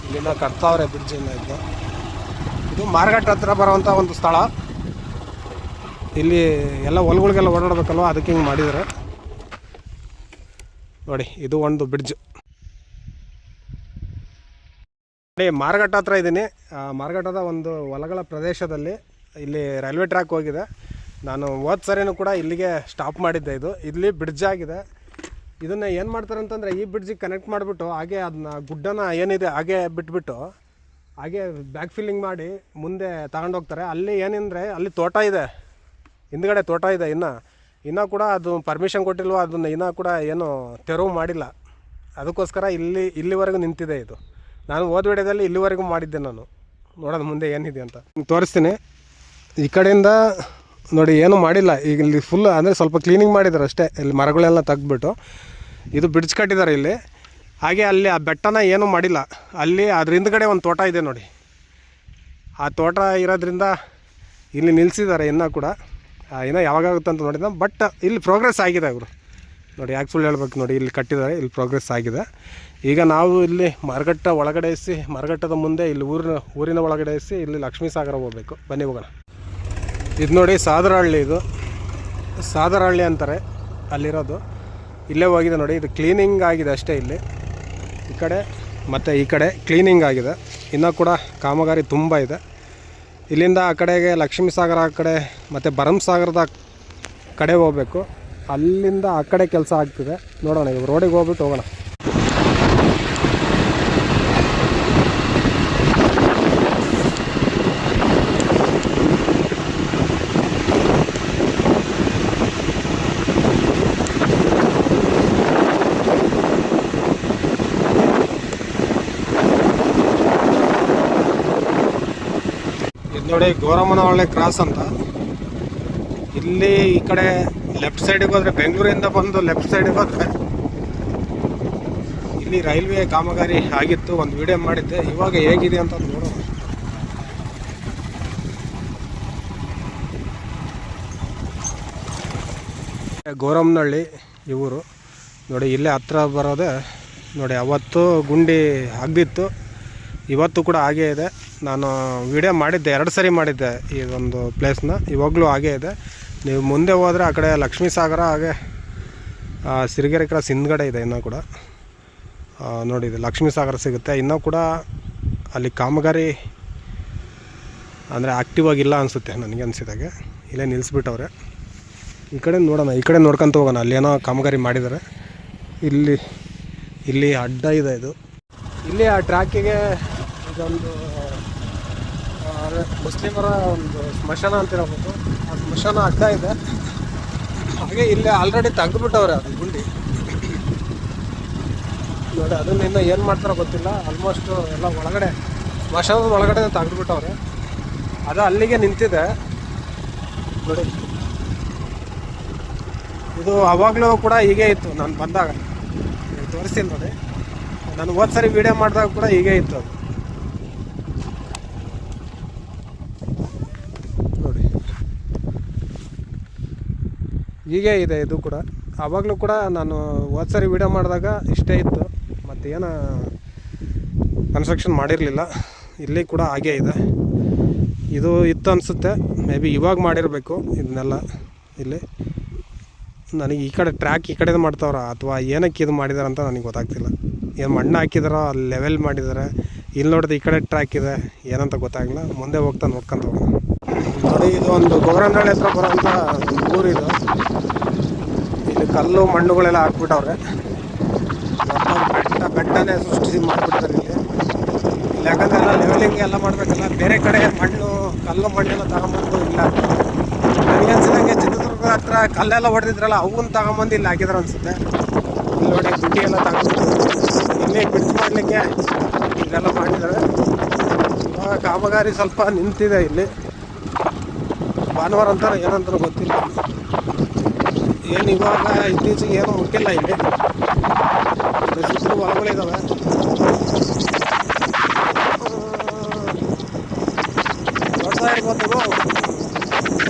ಇಲ್ಲಿಂದ ಕಟ್ತಾವ್ರೆ ಬ್ರಿಡ್ಜಿಂದ. ಇದು ಮಾರಘಟ್ಟ ಹತ್ರ ಬರೋವಂಥ ಒಂದು ಸ್ಥಳ. ಇಲ್ಲಿ ಎಲ್ಲ ಹೊಲಗಳಿಗೆಲ್ಲ ಓಡಾಡಬೇಕಲ್ವ, ಅದಕ್ಕೆ ಹಿಂಗೆ ಮಾಡಿದ್ದಾರೆ. ನೋಡಿ ಇದು ಒಂದು ಬ್ರಿಡ್ಜ್. ನೋಡಿ ಮಾರಘಟ್ಟ ಹತ್ರ ಇದ್ದೀನಿ. ಮಾರಘಟ್ಟದ ಒಂದು ಹೊಲಗಳ ಪ್ರದೇಶದಲ್ಲಿ ಇಲ್ಲಿ ರೈಲ್ವೆ ಟ್ರ್ಯಾಕ್ ಹೋಗಿದೆ. ನಾನು ಹೋದ ಸರಿನೂ ಕೂಡ ಇಲ್ಲಿಗೆ ಸ್ಟಾಪ್ ಮಾಡಿದ್ದೆ. ಇಲ್ಲಿ ಬ್ರಿಡ್ಜ್ ಆಗಿದೆ. ಇದನ್ನು ಏನು ಮಾಡ್ತಾರೆ ಅಂತಂದರೆ, ಈ ಬ್ರಿಡ್ಜಿಗೆ ಕನೆಕ್ಟ್ ಮಾಡಿಬಿಟ್ಟು ಹಾಗೆ ಅದನ್ನ ಗುಡ್ಡನ ಏನಿದೆ ಹಾಗೆ ಬಿಟ್ಬಿಟ್ಟು ಹಾಗೆ ಬ್ಯಾಕ್ ಫಿಲ್ಲಿಂಗ್ ಮಾಡಿ ಮುಂದೆ ತಗೊಂಡೋಗ್ತಾರೆ. ಅಲ್ಲಿ ಏನಂದರೆ ಅಲ್ಲಿ ತೋಟ ಇದೆ, ಹಿಂದ್ಗಡೆ ತೋಟ ಇದೆ. ಇನ್ನೂ ಕೂಡ ಅದು ಪರ್ಮಿಷನ್ ಕೊಟ್ಟಿಲ್ವ, ಅದನ್ನು ಇನ್ನೂ ಕೂಡ ಏನು ತೆರವು ಮಾಡಿಲ್ಲ. ಅದಕ್ಕೋಸ್ಕರ ಇಲ್ಲಿವರೆಗೂ ನಿಂತಿದೆ ಇದು. ನಾನು ಹೋದ ವಿಡಿಯೋದಲ್ಲಿ ಇಲ್ಲಿವರೆಗೂ ಮಾಡಿದ್ದೆ. ನಾನು ನೋಡೋದು ಮುಂದೆ ಏನಿದೆ ಅಂತ ತೋರಿಸ್ತೀನಿ. ಈ ಕಡೆಯಿಂದ ನೋಡಿ ಏನೂ ಮಾಡಿಲ್ಲ. ಈಗ ಇಲ್ಲಿ ಫುಲ್ ಅಂದರೆ ಸ್ವಲ್ಪ ಕ್ಲೀನಿಂಗ್ ಮಾಡಿದ್ದಾರೆ ಅಷ್ಟೇ. ಇಲ್ಲಿ ಮರಗಳೆಲ್ಲ ತೆಗ್ದುಬಿಟ್ಟು ಇದು ಬ್ರಿಡ್ಜ್ ಕಟ್ಟಿದ್ದಾರೆ ಇಲ್ಲಿ. ಹಾಗೆ ಅಲ್ಲಿ ಆ ಬೆಟ್ಟನ ಏನೂ ಮಾಡಿಲ್ಲ. ಅಲ್ಲಿ ಅದ್ರ ಹಿಂದ್ಗಡೆ ಒಂದು ತೋಟ ಇದೆ ನೋಡಿ. ಆ ತೋಟ ಇರೋದ್ರಿಂದ ಇಲ್ಲಿ ನಿಲ್ಲಿಸಿದ್ದಾರೆ. ಇನ್ನೂ ಕೂಡ ಇನ್ನೂ ಯಾವಾಗುತ್ತೆ ಅಂತ ನೋಡಿದ. ಬಟ್ ಇಲ್ಲಿ ಪ್ರೋಗ್ರೆಸ್ ಆಗಿದೆ ಅವರು. ನೋಡಿ ಯಾಕೆ ಸುಳ್ಳು ಹೇಳ್ಬೇಕು, ನೋಡಿ ಇಲ್ಲಿ ಕಟ್ಟಿದ್ದಾರೆ, ಇಲ್ಲಿ ಪ್ರೋಗ್ರೆಸ್ ಆಗಿದೆ. ಈಗ ನಾವು ಇಲ್ಲಿ ಮಾರಘಟ್ಟ ಒಳಗಡೆ ಎಸಿ, ಮಾರಘಟ್ಟದ ಮುಂದೆ ಇಲ್ಲಿ ಊರಿನ ಒಳಗಡೆ ಎಸಿ ಇಲ್ಲಿ ಲಕ್ಷ್ಮೀ ಸಾಗರ ಹೋಗಬೇಕು. ಬನ್ನಿ ಹೋಗೋಣ. ಇದು ನೋಡಿ ಸಾದರಹಳ್ಳಿ, ಇದು ಸಾದರಹಳ್ಳಿ ಅಂತಾರೆ ಅಲ್ಲಿರೋದು. ಇಲ್ಲೇ ಹೋಗಿದೆ ನೋಡಿ. ಇದು ಕ್ಲೀನಿಂಗ್ ಆಗಿದೆ ಅಷ್ಟೇ. ಇಲ್ಲಿ ಈ ಕಡೆ ಮತ್ತು ಈ ಕಡೆ ಕ್ಲೀನಿಂಗ್ ಆಗಿದೆ. ಇನ್ನೂ ಕೂಡ ಕಾಮಗಾರಿ ತುಂಬ ಇದೆ. ಇಲ್ಲಿಂದ ಆ ಕಡೆಗೆ ಲಕ್ಷ್ಮೀ ಸಾಗರ ಆ ಕಡೆ ಮತ್ತು ಭರಮಸಾಗರದ ಕಡೆ ಹೋಗಬೇಕು. ಅಲ್ಲಿಂದ ಆ ಕಡೆ ಕೆಲಸ ಆಗ್ತಿದೆ. ನೋಡೋಣ, ಈಗ ರೋಡಿಗೆ ಹೋಗ್ಬಿಟ್ಟು ಹೋಗೋಣ. ನೋಡಿ ಗೋರಮ್ಮನಹಳ್ಳಿ ಕ್ರಾಸ್ ಅಂತ. ಇಲ್ಲಿ ಈ ಕಡೆ ಲೆಫ್ಟ್ ಸೈಡಿಗೆ ಹೋದರೆ, ಬೆಂಗಳೂರಿಂದ ಬಂದು ಲೆಫ್ಟ್ ಸೈಡಿಗೆ ಹೋದರೆ ಇಲ್ಲಿ ರೈಲ್ವೆ ಕಾಮಗಾರಿ ಆಗಿತ್ತು. ಒಂದು ವಿಡಿಯೋ ಮಾಡಿದ್ದೆ. ಇವಾಗ ಹೇಗಿದೆ ಅಂತ ನೋಡೋಣ. ಗೋರಮ್ಮನಹಳ್ಳಿ ಇವರು ನೋಡಿ, ಇಲ್ಲೇ ಹತ್ರ ಬರೋದೆ ನೋಡಿ. ಅವತ್ತು ಗುಂಡಿ ಆಗದಿತ್ತು, ಇವತ್ತು ಕೂಡ ಹಾಗೇ ಇದೆ. ನಾನು ವಿಡಿಯೋ ಮಾಡಿದ್ದೆ, 2 ಸರಿ ಮಾಡಿದ್ದೆ ಈ ಒಂದು ಪ್ಲೇಸ್ನ. ಇವಾಗಲೂ ಹಾಗೇ ಇದೆ. ನೀವು ಮುಂದೆ ಹೋದರೆ ಆ ಕಡೆ ಲಕ್ಷ್ಮೀ ಸಾಗರ, ಹಾಗೆ ಸಿರಿಗೆರೆ ಕ್ರಾಸ್ ಹಿಂದ್ಗಡೆ ಇದೆ. ಇನ್ನೂ ಕೂಡ ನೋಡಿ ಇದು ಲಕ್ಷ್ಮೀ ಸಾಗರ ಸಿಗುತ್ತೆ. ಇನ್ನೂ ಕೂಡ ಅಲ್ಲಿ ಕಾಮಗಾರಿ ಅಂದರೆ ಆ್ಯಕ್ಟಿವ್ ಆಗಿಲ್ಲ ಅನಿಸುತ್ತೆ ನನಗೆ ಅನಿಸಿದಾಗೆ. ಇಲ್ಲೇ ನಿಲ್ಲಿಸ್ಬಿಟ್ಟವ್ರೆ. ಈ ಕಡೆ ನೋಡೋಣ, ಈ ಕಡೆ ನೋಡ್ಕೊತ ಹೋಗೋಣ. ಅಲ್ಲೇನೋ ಕಾಮಗಾರಿ ಮಾಡಿದ್ದಾರೆ. ಇಲ್ಲಿ ಅಡ್ಡ ಇದೆ. ಇಲ್ಲಿ ಆ ಟ್ರ್ಯಾಕಿಗೆ ಇದೊಂದು ಮುಸ್ಲಿಮರ ಒಂದು ಸ್ಮಶಾನ ಅಂತ ಹೇಳ್ಬೋದು. ಆ ಸ್ಮಶಾನ ಅಡ್ಡ ಇದೆ. ಹಾಗೆ ಇಲ್ಲಿ ಆಲ್ರೆಡಿ ತೆಗೆದುಬಿಟ್ಟವ್ರೆ ಅದು ಗುಂಡಿ ನೋಡಿ. ಅದನ್ನು ಇನ್ನೂ ಏನು ಮಾಡ್ತಾರೋ ಗೊತ್ತಿಲ್ಲ. ಆಲ್ಮೋಸ್ಟ್ ಎಲ್ಲ ಒಳಗಡೆ ಸ್ಮಶಾನದ ಒಳಗಡೆ ತೆಗೆದುಬಿಟ್ಟವ್ರೆ. ಅದು ಅಲ್ಲಿಗೆ ನಿಂತಿದೆ ನೋಡಿ. ಇದು ಆವಾಗಲೂ ಕೂಡ ಹೀಗೆ ಇತ್ತು. ನಾನು ಬಂದಾಗ ತೋರಿಸ್ತೀನಿ ನೋಡಿ. ನಾನು ಹೋದ ಸರಿ ವಿಡಿಯೋ ಮಾಡಿದಾಗ ಕೂಡ ಹೀಗೆ ಇತ್ತು ಅದು ನೋಡಿ. ಹೀಗೆ ಇದೆ ಇದು ಕೂಡ. ಆವಾಗಲೂ ಕೂಡ ನಾನು ಹೋದ ಸರಿ ವಿಡಿಯೋ ಮಾಡಿದಾಗ ಇಷ್ಟೇ ಇತ್ತು. ಮತ್ತು ಏನು ಕನ್ಸ್ಟ್ರಕ್ಷನ್ ಮಾಡಿರಲಿಲ್ಲ. ಇಲ್ಲಿ ಕೂಡ ಹಾಗೇ ಇದೆ. ಇದು ಇತ್ತು ಅನಿಸುತ್ತೆ, ಮೇ ಬಿ ಇವಾಗ ಮಾಡಿರಬೇಕು ಇದನ್ನೆಲ್ಲ. ಇಲ್ಲಿ ನನಗೆ ಈ ಕಡೆ ಟ್ರ್ಯಾಕ್ ಈ ಕಡೆದು ಮಾಡ್ತಾವ್ರ ಅಥವಾ ಏನಕ್ಕೆ ಇದು ಮಾಡಿದಾರೆ ಅಂತ ನನಗೆ ಗೊತ್ತಾಗ್ತಿಲ್ಲ. ಏನು ಮಣ್ಣು ಹಾಕಿದಾರೋ ಅಲ್ಲಿ ಲೆವೆಲ್ ಮಾಡಿದ್ದಾರೆ, ಇಲ್ಲಿ ನೋಡಿದ್ರೆ ಈ ಕಡೆ ಟ್ರ್ಯಾಕ್ ಇದೆ, ಏನಂತ ಗೊತ್ತಾಗಿಲ್ಲ. ಮುಂದೆ ಹೋಗ್ತಾ ನೋಡ್ಕೊಂತ ಹೋಗೋಣ. ನೋಡಿ, ಇದು ಒಂದು ಗೊಗರನಹಳ್ಳಿ ಹತ್ರ ಬರೋಂಥ ಊರಿದು. ಇಲ್ಲಿ ಕಲ್ಲು ಮಣ್ಣುಗಳೆಲ್ಲ ಹಾಕ್ಬಿಟ್ಟವ್ರೆ, ಬೆಟ್ಟನೇ ಸೃಷ್ಟಿ ಮಾಡಿಬಿಡ್ತಾರೆ ಇಲ್ಲಿ. ಯಾಕಂದರೆ ಎಲ್ಲ ಲೆವೆಲಿಂಗ್ ಎಲ್ಲ ಮಾಡಬೇಕಲ್ಲ, ಬೇರೆ ಕಡೆ ಕಲ್ಲು ಮಣ್ಣೆಲ್ಲ ತಗೊಂಬಂದು ಇಲ್ಲ. ನನಗೆ ಅನ್ಸಿದಂಗೆ ಚಿತ್ರದುರ್ಗ ಹತ್ರ ಕಲ್ಲೆಲ್ಲ ಹೊಡೆದಿದ್ರಲ್ಲ ಅವನ್ನ ತಗೊಂಬಂದು ಇಲ್ಲಿ ಹಾಕಿದ್ರು ಅನಿಸುತ್ತೆ. ಇಲ್ಲಿ ನೋಡಿ ಗುಡ್ಡಿ ಎಲ್ಲ ತಗೊಂಡು ಇಲ್ಲಿ ಬಿಡ್ಸ್ ಮಾಡಲಿಕ್ಕೆ ಇಲ್ಲೆಲ್ಲ ಮಾಡಿದ್ದಾರೆ. ಇವಾಗ ಕಾಮಗಾರಿ ಸ್ವಲ್ಪ ನಿಂತಿದೆ ಇಲ್ಲಿ. ಭಾನುವಾರ ಅಂತಾರೆ ಏನಂತಾರೋ ಗೊತ್ತಿಲ್ಲ. ಏನು ಇವಾಗ ಇತ್ತೀಚೆಗೆ ಏನೂ ಮುಟ್ಟಿಲ್ಲ ಇಲ್ಲಿ. ಸುತ್ತಲೂ ಹೊಲಗಳಿದ್ದಾವೆ. ನೋಡ್ತಾ ಇರ್ಬೋದು ನೀವು.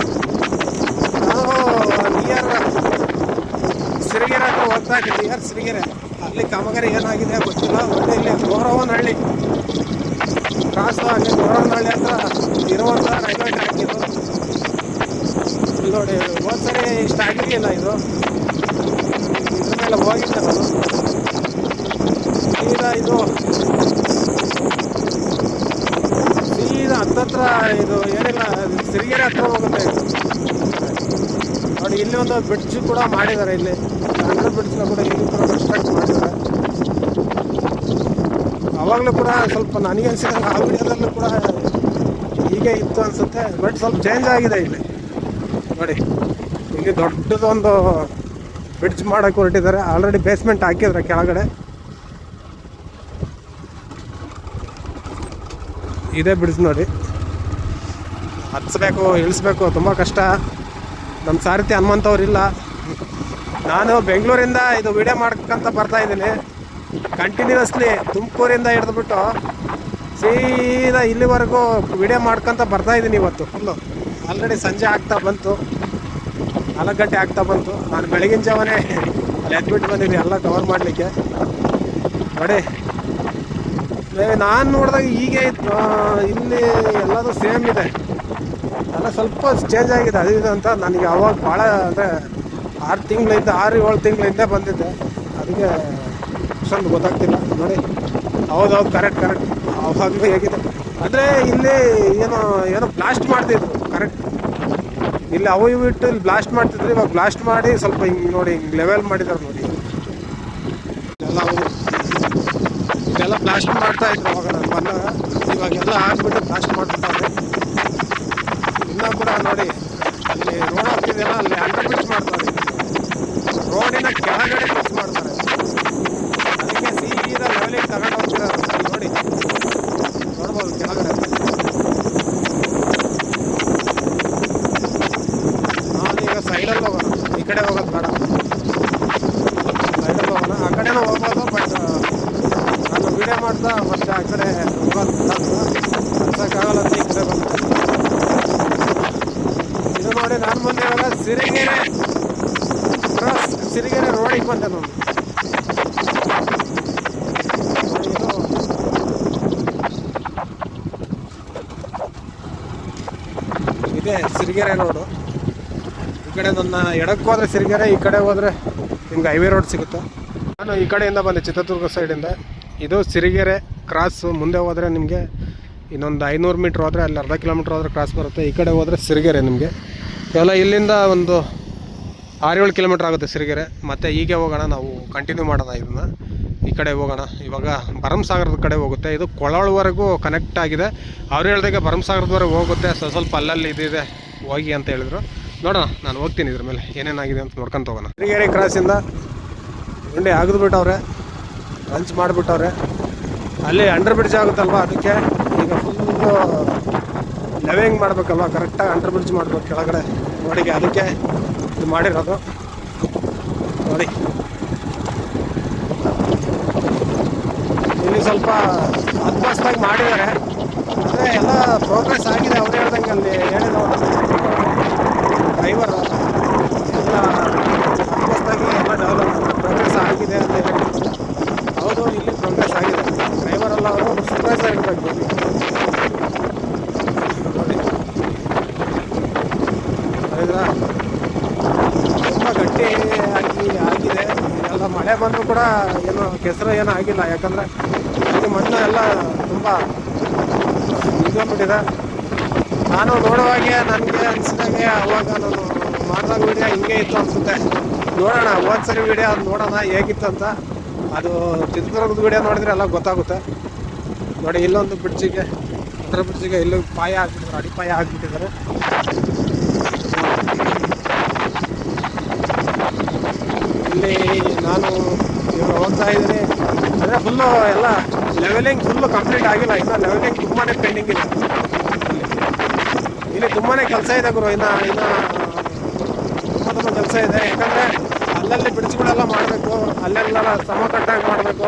ನಾನು ನಿಯರ್ ಸಿರಿಗೆರೆ ಹತ್ರ ಹೋಗ್ತಾ ಇದ್ದೀನಿ. ನಿಯರ್ ಸಿರಿಗೆರೆ ಅಲ್ಲಿ ಕಾಮಗಾರಿ ಏನಾಗಿದೆ ಗೊತ್ತಿಲ್ಲ. ಮತ್ತೆ ಇಲ್ಲಿ ಗೋರವನಹಳ್ಳಿ ಕ್ರಾಸ್ ಆಗಿ ಗೋರವನಹಳ್ಳಿ ಹತ್ರ ಇರುವಂಥ ರೈಲ್ವೆ ಟ್ರ್ಯಾಕ್ ಇದು. ಇಲ್ಲಿ ನೋಡಿ, ಹೋದ ಸರಿ ಇಷ್ಟ ಆಗಿದೆಯಲ್ಲ ಇದು. ಇದ್ರ ಮೇಲೆ ಹೋಗಿದ್ದೆ ನಾನು. ಸೀದಾ ಇದು ಸೀದಾ ಹತ್ತತ್ರ ಇದು ಏನಿಲ್ಲ, ಸಿರಿಗೆರೆ ಹತ್ರ ಹೋಗುತ್ತೆ ಇದು. ನೋಡಿ, ಇಲ್ಲಿ ಒಂದು ಬ್ರಿಡ್ಜ್ ಕೂಡ ಮಾಡಿದ್ದಾರೆ. ಇಲ್ಲಿ ಅಂಡರ್ ಬ್ರಿಡ್ಜ್ನ ಕೂಡ ಇಲ್ಲಿ ಕೂಡ ಕನ್ಸ್ಟ್ರಕ್ಟ್ ಮಾಡಿದ್ದಾರೆ. ಆವಾಗಲೂ ಕೂಡ ಸ್ವಲ್ಪ ನನಗೆ ಅನಿಸಿದಂಗೆ ಆ ವಿಡಿಯೋದಲ್ಲೂ ಕೂಡ ಹೀಗೆ ಇತ್ತು ಅನಿಸುತ್ತೆ. ಬಟ್ ಸ್ವಲ್ಪ ಚೇಂಜ್ ಆಗಿದೆ ಇಲ್ಲಿ. ನೋಡಿ, ಇಲ್ಲಿ ದೊಡ್ಡದೊಂದು ಬ್ರಿಡ್ಜ್ ಮಾಡೋಕ್ಕೆ ಹೊರಟಿದ್ದಾರೆ. ಆಲ್ರೆಡಿ ಬೇಸ್ಮೆಂಟ್ ಹಾಕಿದ್ರೆ ಕೆಳಗಡೆ. ಇದೇ ಬ್ರಿಡ್ಜ್ ನೋಡಿ, ಹತ್ಸ್ಬೇಕು ಇಳಿಸ್ಬೇಕು, ತುಂಬ ಕಷ್ಟ. ನಮ್ಮ ಸಾರಥಿ ಹನುಮಂತವ್ರಿಲ್ಲ. ನಾನು ಬೆಂಗಳೂರಿಂದ ಇದು ವಿಡಿಯೋ ಮಾಡ್ಕೊಂತ ಬರ್ತಾಯಿದ್ದೀನಿ. ಕಂಟಿನ್ಯೂಸ್ಲಿ ತುಮಕೂರಿಂದ ಹಿಡಿದ್ಬಿಟ್ಟು ಸೀದಾ ಇಲ್ಲಿವರೆಗೂ ವಿಡಿಯೋ ಮಾಡ್ಕೊತ ಬರ್ತಾಯಿದ್ದೀನಿ. ಇವತ್ತು ಫುಲ್ಲು ಆಲ್ರೆಡಿ ಸಂಜೆ ಆಗ್ತಾ ಬಂತು, 4 ಗಂಟೆ ಆಗ್ತಾ ಬಂತು. ನಾನು ಬೆಳಗಿನ ಜಾವನೇ ಅಲ್ಲಿ ಎದ್ಬಿಟ್ಟು ಬಂದಿದ್ದೀನಿ ಎಲ್ಲ ಕವರ್ ಮಾಡಲಿಕ್ಕೆ. ನೋಡಿ, ನಾನು ನೋಡಿದಾಗ ಹೀಗೆ ಇತ್ತು. ಇಲ್ಲಿ ಎಲ್ಲದೂ ಸೇಮ್ ಇದೆ, ಎಲ್ಲ ಸ್ವಲ್ಪ ಚೇಂಜ್ ಆಗಿದೆ ಅದು ಇದು ಅಂತ. ನನಗೆ ಅವಾಗ ಭಾಳ ಅಂದರೆ 6 ತಿಂಗಳಿಂದ 6-7 ತಿಂಗಳಿಂದ ಬಂದಿದ್ದೆ. ಅದಕ್ಕೆ ಅಷ್ಟೊಂದು ಗೊತ್ತಾಗ್ತಿಲ್ಲ. ನೋಡಿ, ಹೌದೌದು, ಕರೆಕ್ಟ್ ಅವಾಗಲೂ ಹೇಗಿದೆ ಅಂದರೆ ಇಲ್ಲಿ ಏನೋ ಬ್ಲಾಸ್ಟ್ ಮಾಡ್ತಿದ್ರು. ಕರೆಕ್ಟ್, ಇಲ್ಲಿ ಅವು ಇವು ಇಟ್ಟು ಇಲ್ಲಿ ಬ್ಲಾಸ್ಟ್ ಮಾಡ್ತಿದ್ರು. ಇವಾಗ ಬ್ಲಾಸ್ಟ್ ಮಾಡಿ ಸ್ವಲ್ಪ ಹಿಂಗೆ ನೋಡಿ, ಹಿಂಗೆ ಲೆವೆಲ್ ಮಾಡಿದ್ದಾರೆ ನೋಡಿ. ಇದೆಲ್ಲ ಬ್ಲಾಸ್ಟ್ ಮಾಡ್ತಾಯಿದ್ರು ಅವಾಗ ನಾನು ಬಂದಾಗ. ಇವಾಗೆಲ್ಲ ಹಾಕ್ಬಿಟ್ಟು ಬ್ಲಾಸ್ಟ್ ಮಾಡ್ಬಿಟ್ಟಾರೆ. ಇನ್ನೂ ಕೂಡ ನೋಡಿ, ಅಲ್ಲಿ ರೋಡ್ ಹೋಗ್ತಿದೆಯಲ್ಲ, ಅಲ್ಲಿ ಅಂಡರ್ ಬ್ರಿಡ್ಜ್ ಮಾಡ್ತಾರೆ. ರೋಡಿನ ಕೆಳಗಡೆ ಬ್ರಿಡ್ಜ್ ಮಾಡ್ತಾರೆ. ಅದಕ್ಕೆ ಸೀದಾ ಲೆವೆಲಿಗೆ ತಗೊಂಡು ಹೋಗ್ತಿದ್ದಾರೆ. ನೋಡಿ, ನೋಡ್ಬೋದು ಕೆಳಗಡೆ. ನಾನೀಗ ಸೈಡಲ್ಲಿ ಹೋಗೋಣ, ಈ ಕಡೆ ಹೋಗೋದು ಬೇಡ. ಸೈಡಲ್ಲಿ ಹೋಗೋಣ, ಆ ಕಡೆನೂ ಹೋಗ್ಬೋದು. ಬಟ್ ನಾನು ವಿಡಿಯೋ ಮಾಡ್ತಾ ಮತ್ತೆ ಆ ಕಡೆ ಹೋಗೋದು ಅನ್ಸೋಕ್ಕಾಗಲ್ಲ ಅಂತ ಈ ಕಡೆ ಬಂದು. ಇದು ನೋಡಿ, ನಾನು ಮುಂದೆ ಇವಾಗ ಸಿರಿಗೆರೆ ಕ್ರಾಸ್ ಸಿರಿಗೆರೆ ರೋಡಿಗೆ ಬಂದೆ ನಾನು. ಇದೇ ಸಿರಿಗೆರೆ ರೋಡು. ಈ ಕಡೆ ನನ್ನ ಎಡಕ್ಕೆ ಹೋದರೆ ಸಿರಿಗೆರೆ, ಈ ಕಡೆ ಹೋದರೆ ನಿಮ್ಗೆ ಹೈವೇ ರೋಡ್ ಸಿಗುತ್ತೆ. ನಾನು ಈ ಕಡೆಯಿಂದ ಬಂದೆ, ಚಿತ್ರದುರ್ಗ ಸೈಡಿಂದ. ಇದು ಸಿರಿಗೆರೆ ಕ್ರಾಸು. ಮುಂದೆ ಹೋದರೆ ನಿಮಗೆ ಇನ್ನೊಂದು 500 ಮೀಟ್ರ್ ಹೋದರೆ, ಅಲ್ಲಿ ಅರ್ಧ ಕಿಲೋಮೀಟ್ರ್ ಹೋದರೆ ಕ್ರಾಸ್ ಬರುತ್ತೆ. ಈ ಕಡೆ ಹೋದರೆ ಸಿರಿಗೆರೆ ನಿಮಗೆ. ಕೇವಲ ಇಲ್ಲಿಂದ ಒಂದು 6-7 ಕಿಲೋಮೀಟ್ರ್ ಆಗುತ್ತೆ ಸಿರಿಗೆರೆ. ಮತ್ತು ಹೀಗೆ ಹೋಗೋಣ, ನಾವು ಕಂಟಿನ್ಯೂ ಮಾಡೋಣ ಇದನ್ನು. ಈ ಕಡೆ ಹೋಗೋಣ. ಇವಾಗ ಭರಮಸಾಗರದ ಕಡೆ ಹೋಗುತ್ತೆ. ಇದು ಕೊಳವರೆಗೂ ಕನೆಕ್ಟ್ ಆಗಿದೆ. ಅವ್ರು ಹೇಳ್ದಾಗೆ ಭರಮಸಾಗರದವರೆಗೆ ಹೋಗುತ್ತೆ. ಸ್ವಲ್ಪ ಅಲ್ಲಲ್ಲಿ ಇದಿದೆ, ಹೋಗಿ ಅಂತ ಹೇಳಿದ್ರು. ನೋಡೋಣ, ನಾನು ಹೋಗ್ತೀನಿ ಇದ್ರ ಮೇಲೆ ಏನೇನಾಗಿದೆ ಅಂತ ನೋಡ್ಕೊಂತ ಹೋಗೋಣ. ಸಿರಿಗೆರೆ ಕ್ರಾಸಿಂದ ಗುಂಡಿ ಅಗದ್ಬಿಟ್ಟವ್ರೆ, ಲಂಚ್ ಮಾಡಿಬಿಟ್ಟವ್ರೆ. ಅಲ್ಲಿ ಅಂಡರ್ ಬ್ರಿಡ್ಜ್ ಆಗುತ್ತಲ್ವ, ಅದಕ್ಕೆ ಈಗ ಫುಲ್ಲು ಲೆವೆಂಗ್ ಮಾಡಬೇಕಲ್ವ, ಕರೆಕ್ಟಾಗಿ ಅಂಡರ್ ಬ್ರಿಡ್ಜ್ ಮಾಡಬೇಕು ಕೆಳಗಡೆ ರೋಡಿಗೆ. ಅದಕ್ಕೆ ಇದು ಮಾಡಿರೋದು ನೋಡಿ. ಇಲ್ಲಿ ಸ್ವಲ್ಪ ಅದ್ಭುತವಾಗಿ ಮಾಡಿದ್ದಾರೆ. ಅಂದರೆ ಎಲ್ಲ ಪ್ರೋಗ್ರೆಸ್ ಆಗಿದೆ. ಅವ್ರು ಹೇಳ್ದಂಗೆ ಅಲ್ಲಿ ಹೇಳಿದ್ರು ಡ್ರೈವರು ಎಲ್ಲ ಅದ್ಭುತವಾಗಿ ಎಲ್ಲ ಡೆವಲಪ್ ಪ್ರೋಗ್ರೆಸ್ ಆಗಿದೆ ಅಂತ ಹೇಳಿ. ಹೌದು, ಇಲ್ಲಿ ಪ್ರೋಗ್ರೆಸ್ ಆಗಿದೆ. ಡ್ರೈವರೆಲ್ಲ ಅವರು ಸರ್ಪ್ರೈಸ್ ಆಗಿರ್ಬೇಕು ನೋಡಿ. ಕೂಡ ಏನು ಕೆಸರು ಏನೂ ಆಗಿಲ್ಲ, ಯಾಕಂದರೆ ಇದು ಮಣ್ಣು ಎಲ್ಲ ತುಂಬ ನಿಂತ್ಕೊಂಡ್ಬಿಟ್ಟಿದೆ. ನಾನು ನೋಡುವಾಗೆ ನನಗೆ ಅನಿಸಿದಾಗೆ ಅವಾಗ ನಾನು ಮಾಡಿದಾಗ ವೀಡಿಯೋ ಹಿಂಗೆ ಇತ್ತು ಅನಿಸುತ್ತೆ. ನೋಡೋಣ, ಹೋದ್ಸರಿ ವೀಡಿಯೋ ಅದು ನೋಡೋಣ ಹೇಗಿತ್ತು ಅಂತ. ಅದು ಚಿತ್ರದುರ್ಗದ ವೀಡಿಯೋ ನೋಡಿದ್ರೆ ಎಲ್ಲ ಗೊತ್ತಾಗುತ್ತೆ. ನೋಡಿ, ಇಲ್ಲೊಂದು ಬ್ರಿಡ್ಜಿಗೆ, ಅದರ ಬ್ರಿಡ್ಜಿಗೆ ಇಲ್ಲೂ ಪಾಯ ಹಾಕ್ಬಿಟ್ಟಿದ್ದಾರೆ, ಅಡಿಪಾಯ ಹಾಕ್ಬಿಟ್ಟಿದ್ದಾರೆ. ಇಲ್ಲಿ ನಾನು ಇವಾಗ ಹೋಗ್ತಾ ಇದ್ದೀನಿ ಅಂದರೆ ಫುಲ್ಲು ಎಲ್ಲ ಲೆವೆಲಿಂಗ್ ಫುಲ್ಲು ಕಂಪ್ಲೀಟ್ ಆಗಿಲ್ಲ, ಇನ್ನು ಲೆವೆಲಿಂಗ್ ತುಂಬಾ ಪೆಂಡಿಂಗ್ ಇದೆ. ಇಲ್ಲಿ ತುಂಬಾ ಕೆಲಸ ಇದೆ ಗುರು, ಇನ್ನು ತುಂಬ ಕೆಲಸ ಇದೆ. ಯಾಕಂದರೆ ಅಲ್ಲಲ್ಲಿ ಬ್ರಿಡ್ಜ್ಗಳೆಲ್ಲ ಮಾಡಬೇಕು, ಅಲ್ಲೆಲ್ಲ ಸಮತಟ್ಟಾಗಿ ಮಾಡಬೇಕು,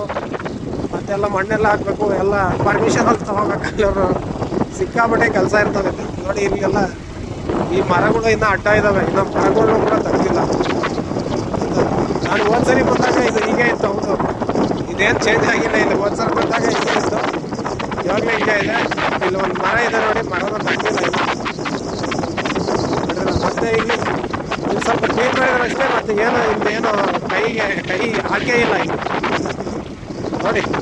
ಮತ್ತೆಲ್ಲ ಮಣ್ಣೆಲ್ಲ ಹಾಕಬೇಕು, ಎಲ್ಲ ಪರ್ಮಿಷನ್ ಅಲ್ಲಿ ತೊಗೋಬೇಕು. ಅಲ್ಲವರು ಸಿಕ್ಕಾಪಟ್ಟೆ ಕೆಲಸ ಇರ್ತದೆ. ನೋಡಿ, ಇಲ್ಲೆಲ್ಲ ಈ ಮರಗಳು ಇನ್ನೂ ಅಡ್ಡ ಇದ್ದಾವೆ, ಇನ್ನು ಮರಗಳು ಕೂಡ ತೆಗ್ದಿಲ್ಲ. ನಾನು ಹೋದ್ಸರಿ ಬಂದಾಗ ಇದು ಹೀಗೆ ಇತ್ತು. ಹೌದು, ಇದೇನು ಚೇಂಜ್ ಆಗಿಲ್ಲ. ಇಲ್ಲಿ ಹೋದ್ಸರಿ ಬಂದಾಗ ಹೀಗೆ ಇತ್ತು, ಇವಾಗಲೇ ಹೀಗೆ ಇದೆ. ಇಲ್ಲಿ ಒಂದು ಮರ ಇದೆ ನೋಡಿ, ಮರನ ತೆಗ್ದಿಲ್ಲ ಇಲ್ಲ. ಮತ್ತೆ ಇಲ್ಲಿ ಸ್ವಲ್ಪ ಕ್ಲೀನ್ ಮಾಡಿದ್ರೆ ಅಷ್ಟೇ, ಮತ್ತೆ ಏನು ಇಲ್ಲೇನು ಕೈ ಹಾಕೇ ಇಲ್ಲ ಇಲ್ಲಿ ನೋಡಿ. ಇನ್ನು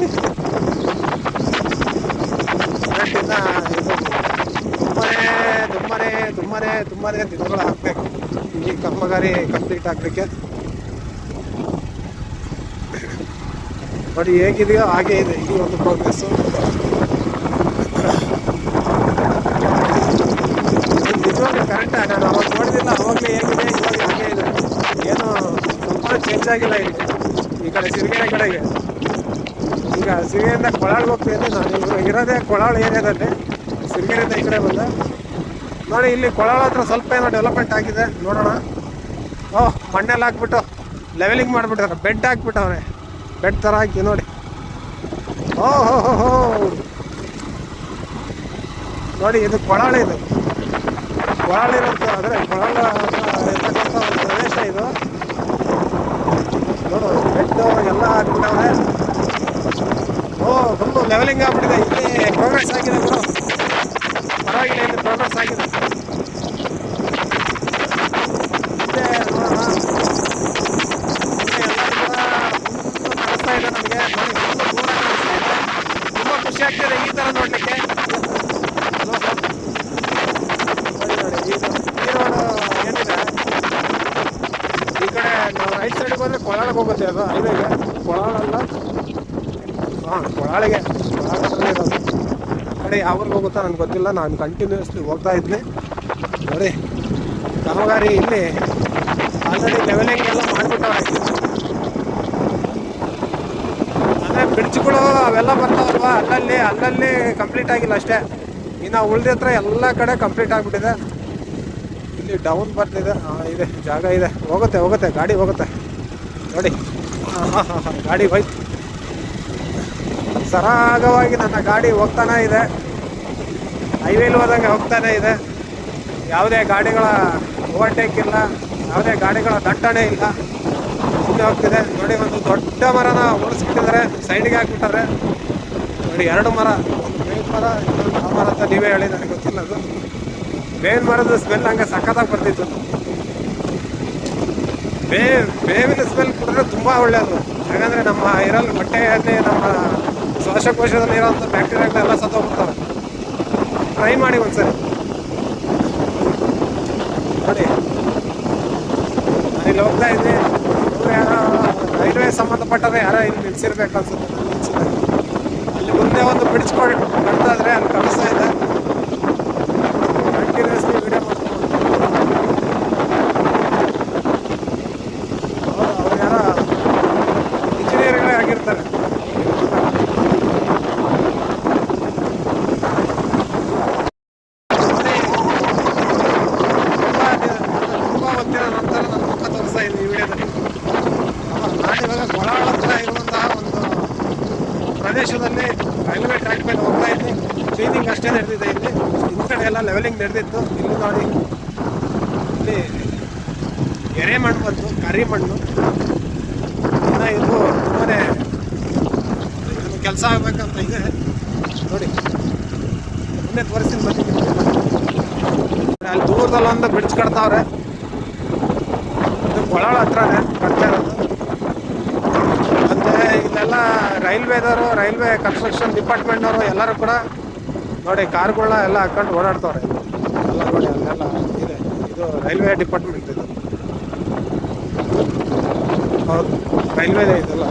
ಇದು ತುಂಬನೇ ದಿನಗಳು ಹಾಕಬೇಕು ಈ ಕಾಮಗಾರಿ ಕಂಪ್ಲೀಟ್ ಆಗಲಿಕ್ಕೆ. ನೋಡಿ, ಹೇಗಿದೆಯೋ ಹಾಗೇ ಇದೆ ಈ ಒಂದು ಪ್ರೋಗ್ರೆಸ್ಸು. ನಿಜವಾಗ್ಲೂ ಕರೆಕ್ಟಾಗಿ ನಾನು ಅವಾಗ ನೋಡಿದಿಲ್ಲ, ಅವಾಗಲೇ ಹೇಗಿದೆ ಇವಾಗ ಹಾಗೇ ಇದೆ, ಏನು ಸ್ವಲ್ಪ ಚೇಂಜ್ ಆಗಿಲ್ಲ. ಇಲ್ಲಿ ಈ ಕಡೆ ಸಿರಿಗೆರೆ ಕಡೆಗೆ, ಈಗ ಸಿರಿಗೆರೆಯಿಂದ ಕೊಳಾಳ್ಗೆ ಹೋಗ್ತಿದ್ದೆ ನಾನು. ಇವಾಗ ಇರೋದೇ ಕೊಳಾಳು ಏರಿಯಾದಲ್ಲಿ, ಸಿರಿಗೆರೆಯಿಂದ ಈ ಕಡೆ ಬಂದೆ. ನೋಡಿ, ಇಲ್ಲಿ ಕೊಳಾಳ ಹತ್ರ ಸ್ವಲ್ಪ ಏನೋ ಡೆವಲಪ್ಮೆಂಟ್ ಆಗಿದೆ, ನೋಡೋಣ. ಓಹ್, ಮಣ್ಣೆಲ್ಲ ಹಾಕ್ಬಿಟ್ಟು ಲೆವೆಲಿಂಗ್ ಮಾಡಿಬಿಟ್ಟಾರೆ, ಬೆಡ್ ಹಾಕ್ಬಿಟ್ಟವ್ರೆ, ಬೆಡ್ ಥರ ಹಾಕಿ ನೋಡಿ. ಓಹೋ ನೋಡಿ, ಇದು ಕೊಳಾಳ, ಇದು ಕೊಳಾಳಿರೋದು, ಅಂದರೆ ಕೊಳಾಳ ಇರ್ತಕ್ಕಂಥ ಒಂದು ಪ್ರದೇಶ ಇದು. ನೋಡು, ಬೆಡ್ಡು ಎಲ್ಲ ಹಾಕ್ಬಿಟ್ಟವ್ರೆ. ಫುಲ್ಲು ಲೆವೆಲಿಂಗ್ ಆಗ್ಬಿಟ್ಟಿದೆ. ಇಲ್ಲಿ ಪ್ರೋಗ್ರೆಸ್ ಆಗಿದೆ ಕೂಡ, ಪರವಾಗಿಲ್ಲ, ಇಲ್ಲಿ ಪ್ರೋಗ್ರೆಸ್ ಆಗಿದೆ. ಮತ್ತೆ ನೋಡೋಣ, ಕಾಣಿಸ್ತಾ ಇದೆ ನಮಗೆ. ನೋಡಿ, ಫುಲ್ಲು ದೂರ ಕಾಣಿಸ್ತಾ ಇದೆ. ತುಂಬ ಖುಷಿ ಆಗ್ತಿದೆ ಈ ಥರ ನೋಡಲಿಕ್ಕೆ. ನೋಡಿ, ಈ ರೋಡು ಏನಿದೆ, ಈ ಕಡೆ ನಾವು ರೈಟ್ ಸೈಡ್ಗೆ ಹೋದರೆ ಕೊಳಾಳಿಗೆ ಹೋಗುತ್ತೆ. ಅದು ಹೈವೇಗೆ, ಕೊಳಾಳಲ್ಲ, ಕೊಳಾಳಿಗೆ ಇರೋದು. ಕಡೆ ಯಾವ್ರಿಗೆ ಹೋಗುತ್ತಾ ನನಗೆ ಗೊತ್ತಿಲ್ಲ, ನಾನು ಕಂಟಿನ್ಯೂಸ್ಲಿ ಹೋಗ್ತಾ ಇದ್ದೆ. ನೋಡಿ, ಕಾಮಗಾರಿ ಇಲ್ಲಿ ಆಲ್ರೆಡಿ ಲೆವೆಲಿಂಗ್ ಎಲ್ಲ ಮಾಡಿಬಿಟ್ಟವ್ರೆ. ಅಂದರೆ ಬ್ರಿಡ್ಜ್ಗಳು ಅವೆಲ್ಲ ಬರ್ತಾವಲ್ವ, ಅಲ್ಲಲ್ಲಿ ಕಂಪ್ಲೀಟ್ ಆಗಿಲ್ಲ ಅಷ್ಟೇ. ಇನ್ನು ಉಳಿದ ಹತ್ರ ಎಲ್ಲ ಕಡೆ ಕಂಪ್ಲೀಟ್ ಆಗಿಬಿಟ್ಟಿದೆ. ಇಲ್ಲಿ ಡೌನ್ ಬರ್ತಿದೆ, ಇದೆ ಜಾಗ ಇದೆ, ಹೋಗುತ್ತೆ ಗಾಡಿ ಹೋಗುತ್ತೆ ನೋಡಿ. ಗಾಡಿ ಹೋಯ್ತು, ಸರಾಗವಾಗಿ ನನ್ನ ಗಾಡಿ ಹೋಗ್ತಾನೆ ಇದೆ, ಹೈವೇಲಿ ಹೋದಂಗೆ ಹೋಗ್ತಾನೆ ಇದೆ. ಯಾವುದೇ ಗಾಡಿಗಳ ಓವರ್ಟೇಕ್ ಇಲ್ಲ, ಯಾವುದೇ ಗಾಡಿಗಳ ದಟ್ಟಣೆ ಇಲ್ಲ, ಸುಮ್ಮನೆ ಹೋಗ್ತಿದೆ. ನೋಡಿ, ಒಂದು ದೊಡ್ಡ ಮರನ ಓಡಿಸ್ಬಿಟ್ಟಿದ್ದಾರೆ, ಸೈಡ್ಗೆ ಹಾಕ್ಬಿಟ್ಟಾರೆ. ನೋಡಿ, 2 ಮರ, ಒಂದು ಬೇವಿನ ಮರ, ಇನ್ನೊಂದು ಯಾವ ಮರ ಅಂತ ನೀವೇ ಹೇಳಿ, ನನಗೆ ಗೊತ್ತಿಲ್ಲ. ಅದು ಬೇವಿನ ಮರದ ಸ್ಮೆಲ್ ಹಂಗೆ ಸಖತ್ತಾಗಿ ಬರ್ತಿತ್ತು. ಬೇವಿನ ಸ್ಮೆಲ್ ಕುಡಿದ್ರೆ ತುಂಬ ಒಳ್ಳೆಯದು. ಯಾಕಂದರೆ ನಮ್ಮ ಇರಲ್ಲಿ ಹೊಟ್ಟೆಯಲ್ಲಿ ನಮ್ಮ ಶ್ವಾಸಕೋಶದಲ್ಲಿ ಇರೋಂಥ ಬ್ಯಾಕ್ಟೀರಿಯಾಗಳೆಲ್ಲ ಸತ್ತೋಗ್ಬಿಡ್ತವೆ. ಟ್ರೈ ಮಾಡಿ ಒಂದ್ಸರಿ ನೋಡಿ. ನಾನಿಲ್ಲಿ ಹೋಗ್ತಾ ಇದ್ದೆ, ಯಾರೋ ರೈಲ್ವೆ ಸಂಬಂಧಪಟ್ಟರೆ ಯಾರೋ ಇಲ್ಲಿ ನಿಲ್ಸಿರ್ಬೇಕು ಅನ್ಸುತ್ತೆ. ನಾನು ನಿಲ್ಸಿದೆ, ಅಲ್ಲಿ ಮುಂದೆ ಒಂದು ಬ್ರಿಡ್ಜ್ ಬರ್ತಾ ಇದ್ರೆ ಅಲ್ಲಿ ಕಾಣಿಸ್ತಾ ಇದೆ. ಕಂಟಿನ್ಯೂಸ್ಲಿ ವಿಡಿಯೋ ಮಾಡ್ಕೊಂಡು ಅವ್ರು ಯಾರೋ ಇಂಜಿನಿಯರ್ಗಳೇ ಆಗಿರ್ತಾರೆ. ತುಂಬ ಹೊತ್ತಿನ ನಂತರ ನನ್ನ ಮುಖ ತೋರಿಸ್ತಾ ಇದ್ದೀನಿ ಈ ವಿಡಿಯೋದಲ್ಲಿ. ನಾನಿವಾಗ ಕೊಳಾಳ ಹತ್ರ ಇರುವಂತಹ ಒಂದು ಪ್ರದೇಶದಲ್ಲಿ ರೈಲ್ವೆ ಟ್ರ್ಯಾಕ್ ಮೇಲೆ ಹೋಗ್ತಾ ಇದ್ದೀನಿ. ಕ್ಲೀನಿಂಗ್ ಅಷ್ಟೇ ನಡೆದಿದೆ ಇಲ್ಲಿ, ಹಿಂದ್ಗಡೆ ಎಲ್ಲ ಲೆವೆಲಿಂಗ್ ನಡೆದಿತ್ತು. ಇಲ್ಲಿ ನೋಡಿ, ಇಲ್ಲಿ ಎರೆ ಮಣ್ಣು ಬಂತು, ಕರಿ ಮಣ್ಣು. ಇನ್ನು ಇದು ತುಂಬಾ ಕೆಲಸ ಆಗಬೇಕಂತ ಇದೆ ನೋಡಿ. ಮುಂದೆ ತೋರಿಸ್ತೀನಿ ಬನ್ನಿ. ಅಲ್ಲಿ ದೂರದಲ್ಲಿ ಒಂದು ಬ್ರಿಡ್ಜ್ ಕಟ್ತಾವ್ರೆ, ಇದು ಕೊಳಾಳ ಹತ್ರನೇ ಕಟ್ತಾ ಇರೋದು. ಅಂತ ಇಲ್ಲೆಲ್ಲ ರೈಲ್ವೆ ಕನ್ಸ್ಟ್ರಕ್ಷನ್ ಡಿಪಾರ್ಟ್ಮೆಂಟ್ನವರು ಎಲ್ಲರೂ ಕೂಡ ನೋಡಿ ಕಾರ್ಗಳನ್ನ ಎಲ್ಲ ಹಾಕೊಂಡು ಓಡಾಡ್ತವ್ರೆ. ಎಲ್ಲ ನೋಡಿ ಅಲ್ಲೆಲ್ಲ ಇದೆ, ಇದು ರೈಲ್ವೆ ಡಿಪಾರ್ಟ್ಮೆಂಟ್ ಇದು. ಹೌದು, ರೈಲ್ವೆದೇ ಇದೆಲ್ಲ.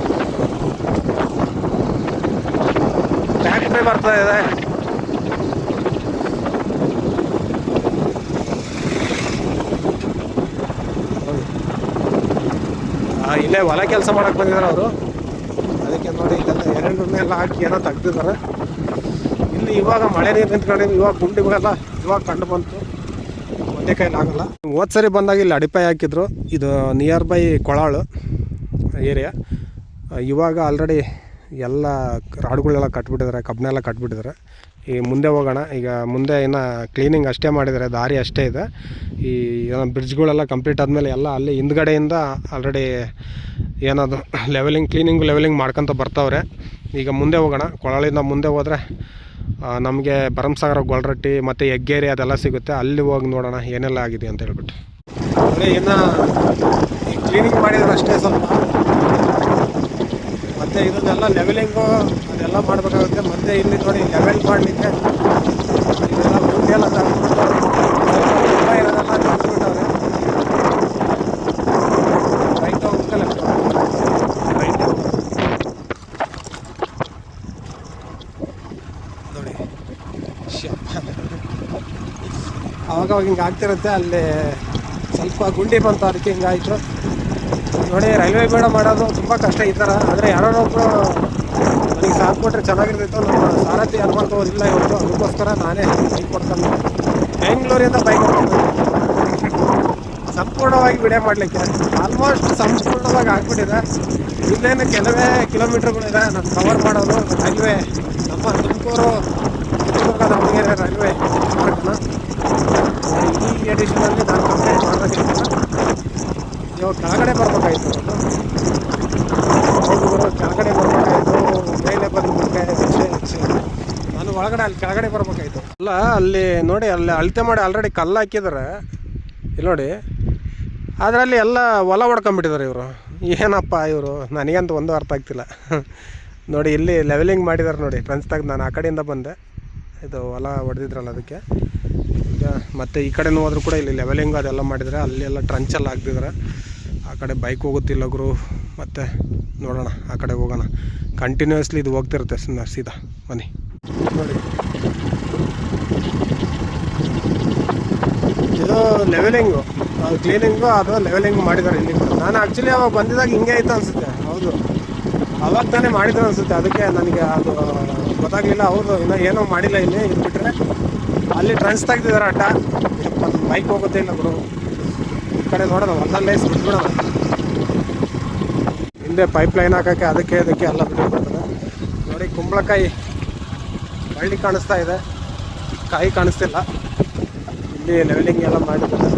ಫ್ಯಾಕ್ಟ್ರಿ ಬರ್ತಾ ಇದೆ. ಇಲ್ಲೇ ಹೊಲ ಕೆಲಸ ಮಾಡಕ್ಕೆ ಬಂದಿದ್ದಾರೆ ಅವರು. ಅದಕ್ಕೆ ನೋಡಿ ಇಲ್ಲೆಲ್ಲ ಎರೆಹುಳ ಹಾಕಿ ಏನೋ ತೆಗ್ದಿದ್ದಾರೆ. ಇಲ್ಲಿ ಇವಾಗ ಮಳೆ ನೀರು ನಿಂತ್ಕೊಂಡಿದ್ದು, ಇವಾಗ ಗುಂಡಿಗಳೆಲ್ಲ ಇವಾಗ ಕಂಡು ಬಂತು. ಒಂದೇ ಕೈಲಿ ಆಗಲ್ಲ. ಹೋದ ಸರಿ ಬಂದಾಗ ಇಲ್ಲಿ ಅಡಿಪಾಯ ಹಾಕಿದ್ರು. ಇದು ನಿಯರ್ ಬೈ ಕೊಳಾಳು ಏರಿಯಾ. ಇವಾಗ ಆಲ್ರೆಡಿ ಎಲ್ಲ ರಾಡುಗಳೆಲ್ಲ ಕಟ್ಬಿಟ್ಟಿದ್ದಾರೆ, ಕಬ್ಬನೆಲ್ಲ ಕಟ್ಬಿಟ್ಟಿದ್ದಾರೆ. ಈ ಮುಂದೆ ಹೋಗೋಣ. ಈಗ ಮುಂದೆ ಇನ್ನು ಕ್ಲೀನಿಂಗ್ ಅಷ್ಟೇ ಮಾಡಿದ್ದಾರೆ, ದಾರಿ ಅಷ್ಟೇ ಇದೆ. ಈ ಬ್ರಿಡ್ಜ್ಗಳೆಲ್ಲ ಕಂಪ್ಲೀಟ್ ಆದಮೇಲೆ ಎಲ್ಲ ಅಲ್ಲಿ ಹಿಂದ್ಗಡೆಯಿಂದ ಆಲ್ರೆಡಿ ಏನದು ಲೆವೆಲಿಂಗ್ ಮಾಡ್ಕೊತ ಬರ್ತಾವ್ರೆ. ಈಗ ಮುಂದೆ ಹೋಗೋಣ. ಕೊಳಾಳಿಂದ ಮುಂದೆ ಹೋದರೆ ನಮಗೆ ಭರಮಸಾಗರ ಗೊಲ್ರಟ್ಟಿ ಮತ್ತು ಹೆಗ್ಗೇರಿ ಅದೆಲ್ಲ ಸಿಗುತ್ತೆ. ಅಲ್ಲಿ ಹೋಗಿ ನೋಡೋಣ ಏನೆಲ್ಲ ಆಗಿದೆ ಅಂತ ಹೇಳ್ಬಿಟ್ಟು. ಅದೇ ಇನ್ನು ಕ್ಲೀನಿಂಗ್ ಮಾಡಿದ್ರೆ ಅಷ್ಟೇ ಸ್ವಲ್ಪ. ಮತ್ತು ಇದನ್ನೆಲ್ಲ ಲೆವೆಲಿಂಗು ಅದೆಲ್ಲ ಮಾಡಬೇಕಾಗುತ್ತೆ. ಮತ್ತು ಇಲ್ಲಿ ನೋಡಿ ಲೆವೆಲ್ ಮಾಡಲಿಕ್ಕೆ ಇದೆಲ್ಲ ಗುಂಡಿ ಎಲ್ಲ ತಗೊಂಡ್ಬಿಟ್ಟವ್ರೆ, ಇರೋದೆಲ್ಲ ತಗೊಂಡ್ಬಿಟ್ಟವ್ರೆ. ರೈಟ್ ಹೋಗ್ಬೇಕಲ್ಲ, ರೈಟ್ ನೋಡಿ ಅವಾಗ ಹಿಂಗೆ ಆಗ್ತಿರುತ್ತೆ. ಅಲ್ಲಿ ಸ್ವಲ್ಪ ಗುಂಡಿ ಬಂತು, ಅದಕ್ಕೆ ಹಿಂಗಾಯಿತು ನೋಡಿ. ರೈಲ್ವೆ ಬೇಡ ಮಾಡೋದು ತುಂಬ ಕಷ್ಟ ಈ ಥರ. ಆದರೆ ಯಾರೋ ಒಬ್ಬರು ನನಗೆ ಸಾಥ್ ಕೊಟ್ಟರೆ ಚೆನ್ನಾಗಿರ್ತಿತ್ತು. ನಮ್ಮ ಸಾರಥಿ ಅನ್ಕೊಂತ ಹೋದಿಲ್ಲ ಇವತ್ತು. ಅದಕ್ಕೋಸ್ಕರ ನಾನೇ ಬೈಕ್ ಕೊಡ್ತಾನೆ. ಬೆಂಗಳೂರಿಂದ ಬೈಕ್ ಸಂಪೂರ್ಣವಾಗಿ ವಿಡಿಯೋ ಮಾಡಲಿಕ್ಕೆ ಆಲ್ಮೋಸ್ಟ್ ಸಂಪೂರ್ಣವಾಗಿ ಆಗ್ಬಿಟ್ಟಿದೆ. ಇನ್ನೇನು ಕೆಲವೇ ಕಿಲೋಮೀಟ್ರ್ಗಳಿದೆ ನಾನು ಕವರ್ ಮಾಡೋದು. ರೈಲ್ವೆ ನಮ್ಮ ತುಮಕೂರು ಚಿತ್ರದುರ್ಗ ದಾವಣಗೆರೆ ರೈಲ್ವೆ ಮಾರ್ಗನ ಈ ಎಡಿಷನಲ್ಲಿ ನಾನು ಕಂಪ್ಲೀಟ್ ಮಾಡೋದಿಲ್ಲ. ಇವಾಗ ಕೆಳಗಡೆ ಬರ್ಬೇಕಾಯ್ತು, ಕೆಳಗಡೆ ಬರ್ಬೇಕಾಯ್ತು. ಮೇಲೆ ಬಂದ್ಬಿಟ್ಟೆ ನಾನು ಒಳಗಡೆ ಅಲ್ಲಿ ಕೆಳಗಡೆ ಬರ್ಬೇಕಾಯ್ತು. ಅಲ್ಲ ಅಲ್ಲಿ ನೋಡಿ, ಅಲ್ಲಿ ಅಳತೆ ಮಾಡಿ ಆಲ್ರೆಡಿ ಕಲ್ಲು ಹಾಕಿದ್ದಾರೆ ಇಲ್ಲಿ ನೋಡಿ. ಅದರಲ್ಲಿ ಎಲ್ಲ ಹೊಲ ಹೊಡ್ಕೊಂಬಿಟ್ಟಿದ್ದಾರೆ ಇವರು. ಏನಪ್ಪ ಇವರು, ನನಗಂತೂ ಒಂದು ಅರ್ಥ ಆಗ್ತಿಲ್ಲ ನೋಡಿ. ಇಲ್ಲಿ ಲೆವೆಲಿಂಗ್ ಮಾಡಿದ್ದಾರೆ ನೋಡಿ. ಫ್ರೆಂಡ್ಸ್ ತೆಗೆದು ನಾನು ಆ ಕಡೆಯಿಂದ ಬಂದೆ. ಇದು ಹೊಲ ಹೊಡೆದಿದ್ರಲ್ಲ ಅದಕ್ಕೆ. ಈಗ ಮತ್ತು ಈ ಕಡೆನೂ ಹೋದ್ರೂ ಕೂಡ ಇಲ್ಲಿ ಲೆವೆಲಿಂಗ್ ಅದೆಲ್ಲ ಮಾಡಿದರೆ ಅಲ್ಲೆಲ್ಲ ಟ್ರಂಚೆಲ್ಲ ಹಾಕ್ತಿದ್ದಾರೆ. ಆ ಕಡೆ ಬೈಕ್ ಹೋಗುತ್ತಿಲ್ಲ ಗುರು. ಮತ್ತು ನೋಡೋಣ ಆ ಕಡೆ ಹೋಗೋಣ. ಕಂಟಿನ್ಯೂಸ್ಲಿ ಇದು ಹೋಗ್ತಿರುತ್ತೆ ಸೀದಾ. ಬನ್ನಿ ನೋಡಿ, ಇದು ಲೆವೆಲಿಂಗು ಕ್ಲೀನಿಂಗು ಅದು ಲೆವೆಲಿಂಗ್ ಮಾಡಿದ್ದಾರೆ ಇಲ್ಲಿ. ನಾನು ಆ್ಯಕ್ಚುಲಿ ಅವಾಗ ಬಂದಿದ್ದಾಗ ಹಿಂಗೆ ಆಯಿತು ಅನಿಸುತ್ತೆ. ಹೌದು, ಅವಾಗ ತಾನೇ ಮಾಡಿದ್ರು ಅನಿಸುತ್ತೆ. ಅದಕ್ಕೆ ನನಗೆ ಅದು ಗೊತ್ತಾಗಲಿಲ್ಲ. ಹೌದು, ಇನ್ನೂ ಏನೋ ಮಾಡಿಲ್ಲ ಇಲ್ಲಿ. ಇದು ಬಿಟ್ಟರೆ ಅಲ್ಲಿ ಟ್ರಂಚ್ ತೆಗ್ದಿದ್ದಾರೆ ಅಡ್ಡ. ಬೈಕ್ ಹೋಗುತ್ತೆ ಇಲ್ಲ ಗುರು. ಈ ಕಡೆ ನೋಡೋಣ, ಹೊಲದಲ್ಲೇ ಬಿಟ್ಬಿಡೋಣ. ಹಿಂದೆ ಪೈಪ್ ಲೈನ್ ಹಾಕೋಕ್ಕೆ ಅದಕ್ಕೆ ಎಲ್ಲ ಬಿಟ್ಬಿಡ್ತಾರೆ ನೋಡಿ. ಕುಂಬಳಕಾಯಿ ಬಳ್ಳಿ ಕಾಣಿಸ್ತಾ ಇದೆ, ಕಾಯಿ ಕಾಣಿಸ್ತಿಲ್ಲ. ಇಲ್ಲಿ ಲೆವೆಲಿಂಗ್ ಎಲ್ಲ ಮಾಡಿದ್ದಾರೆ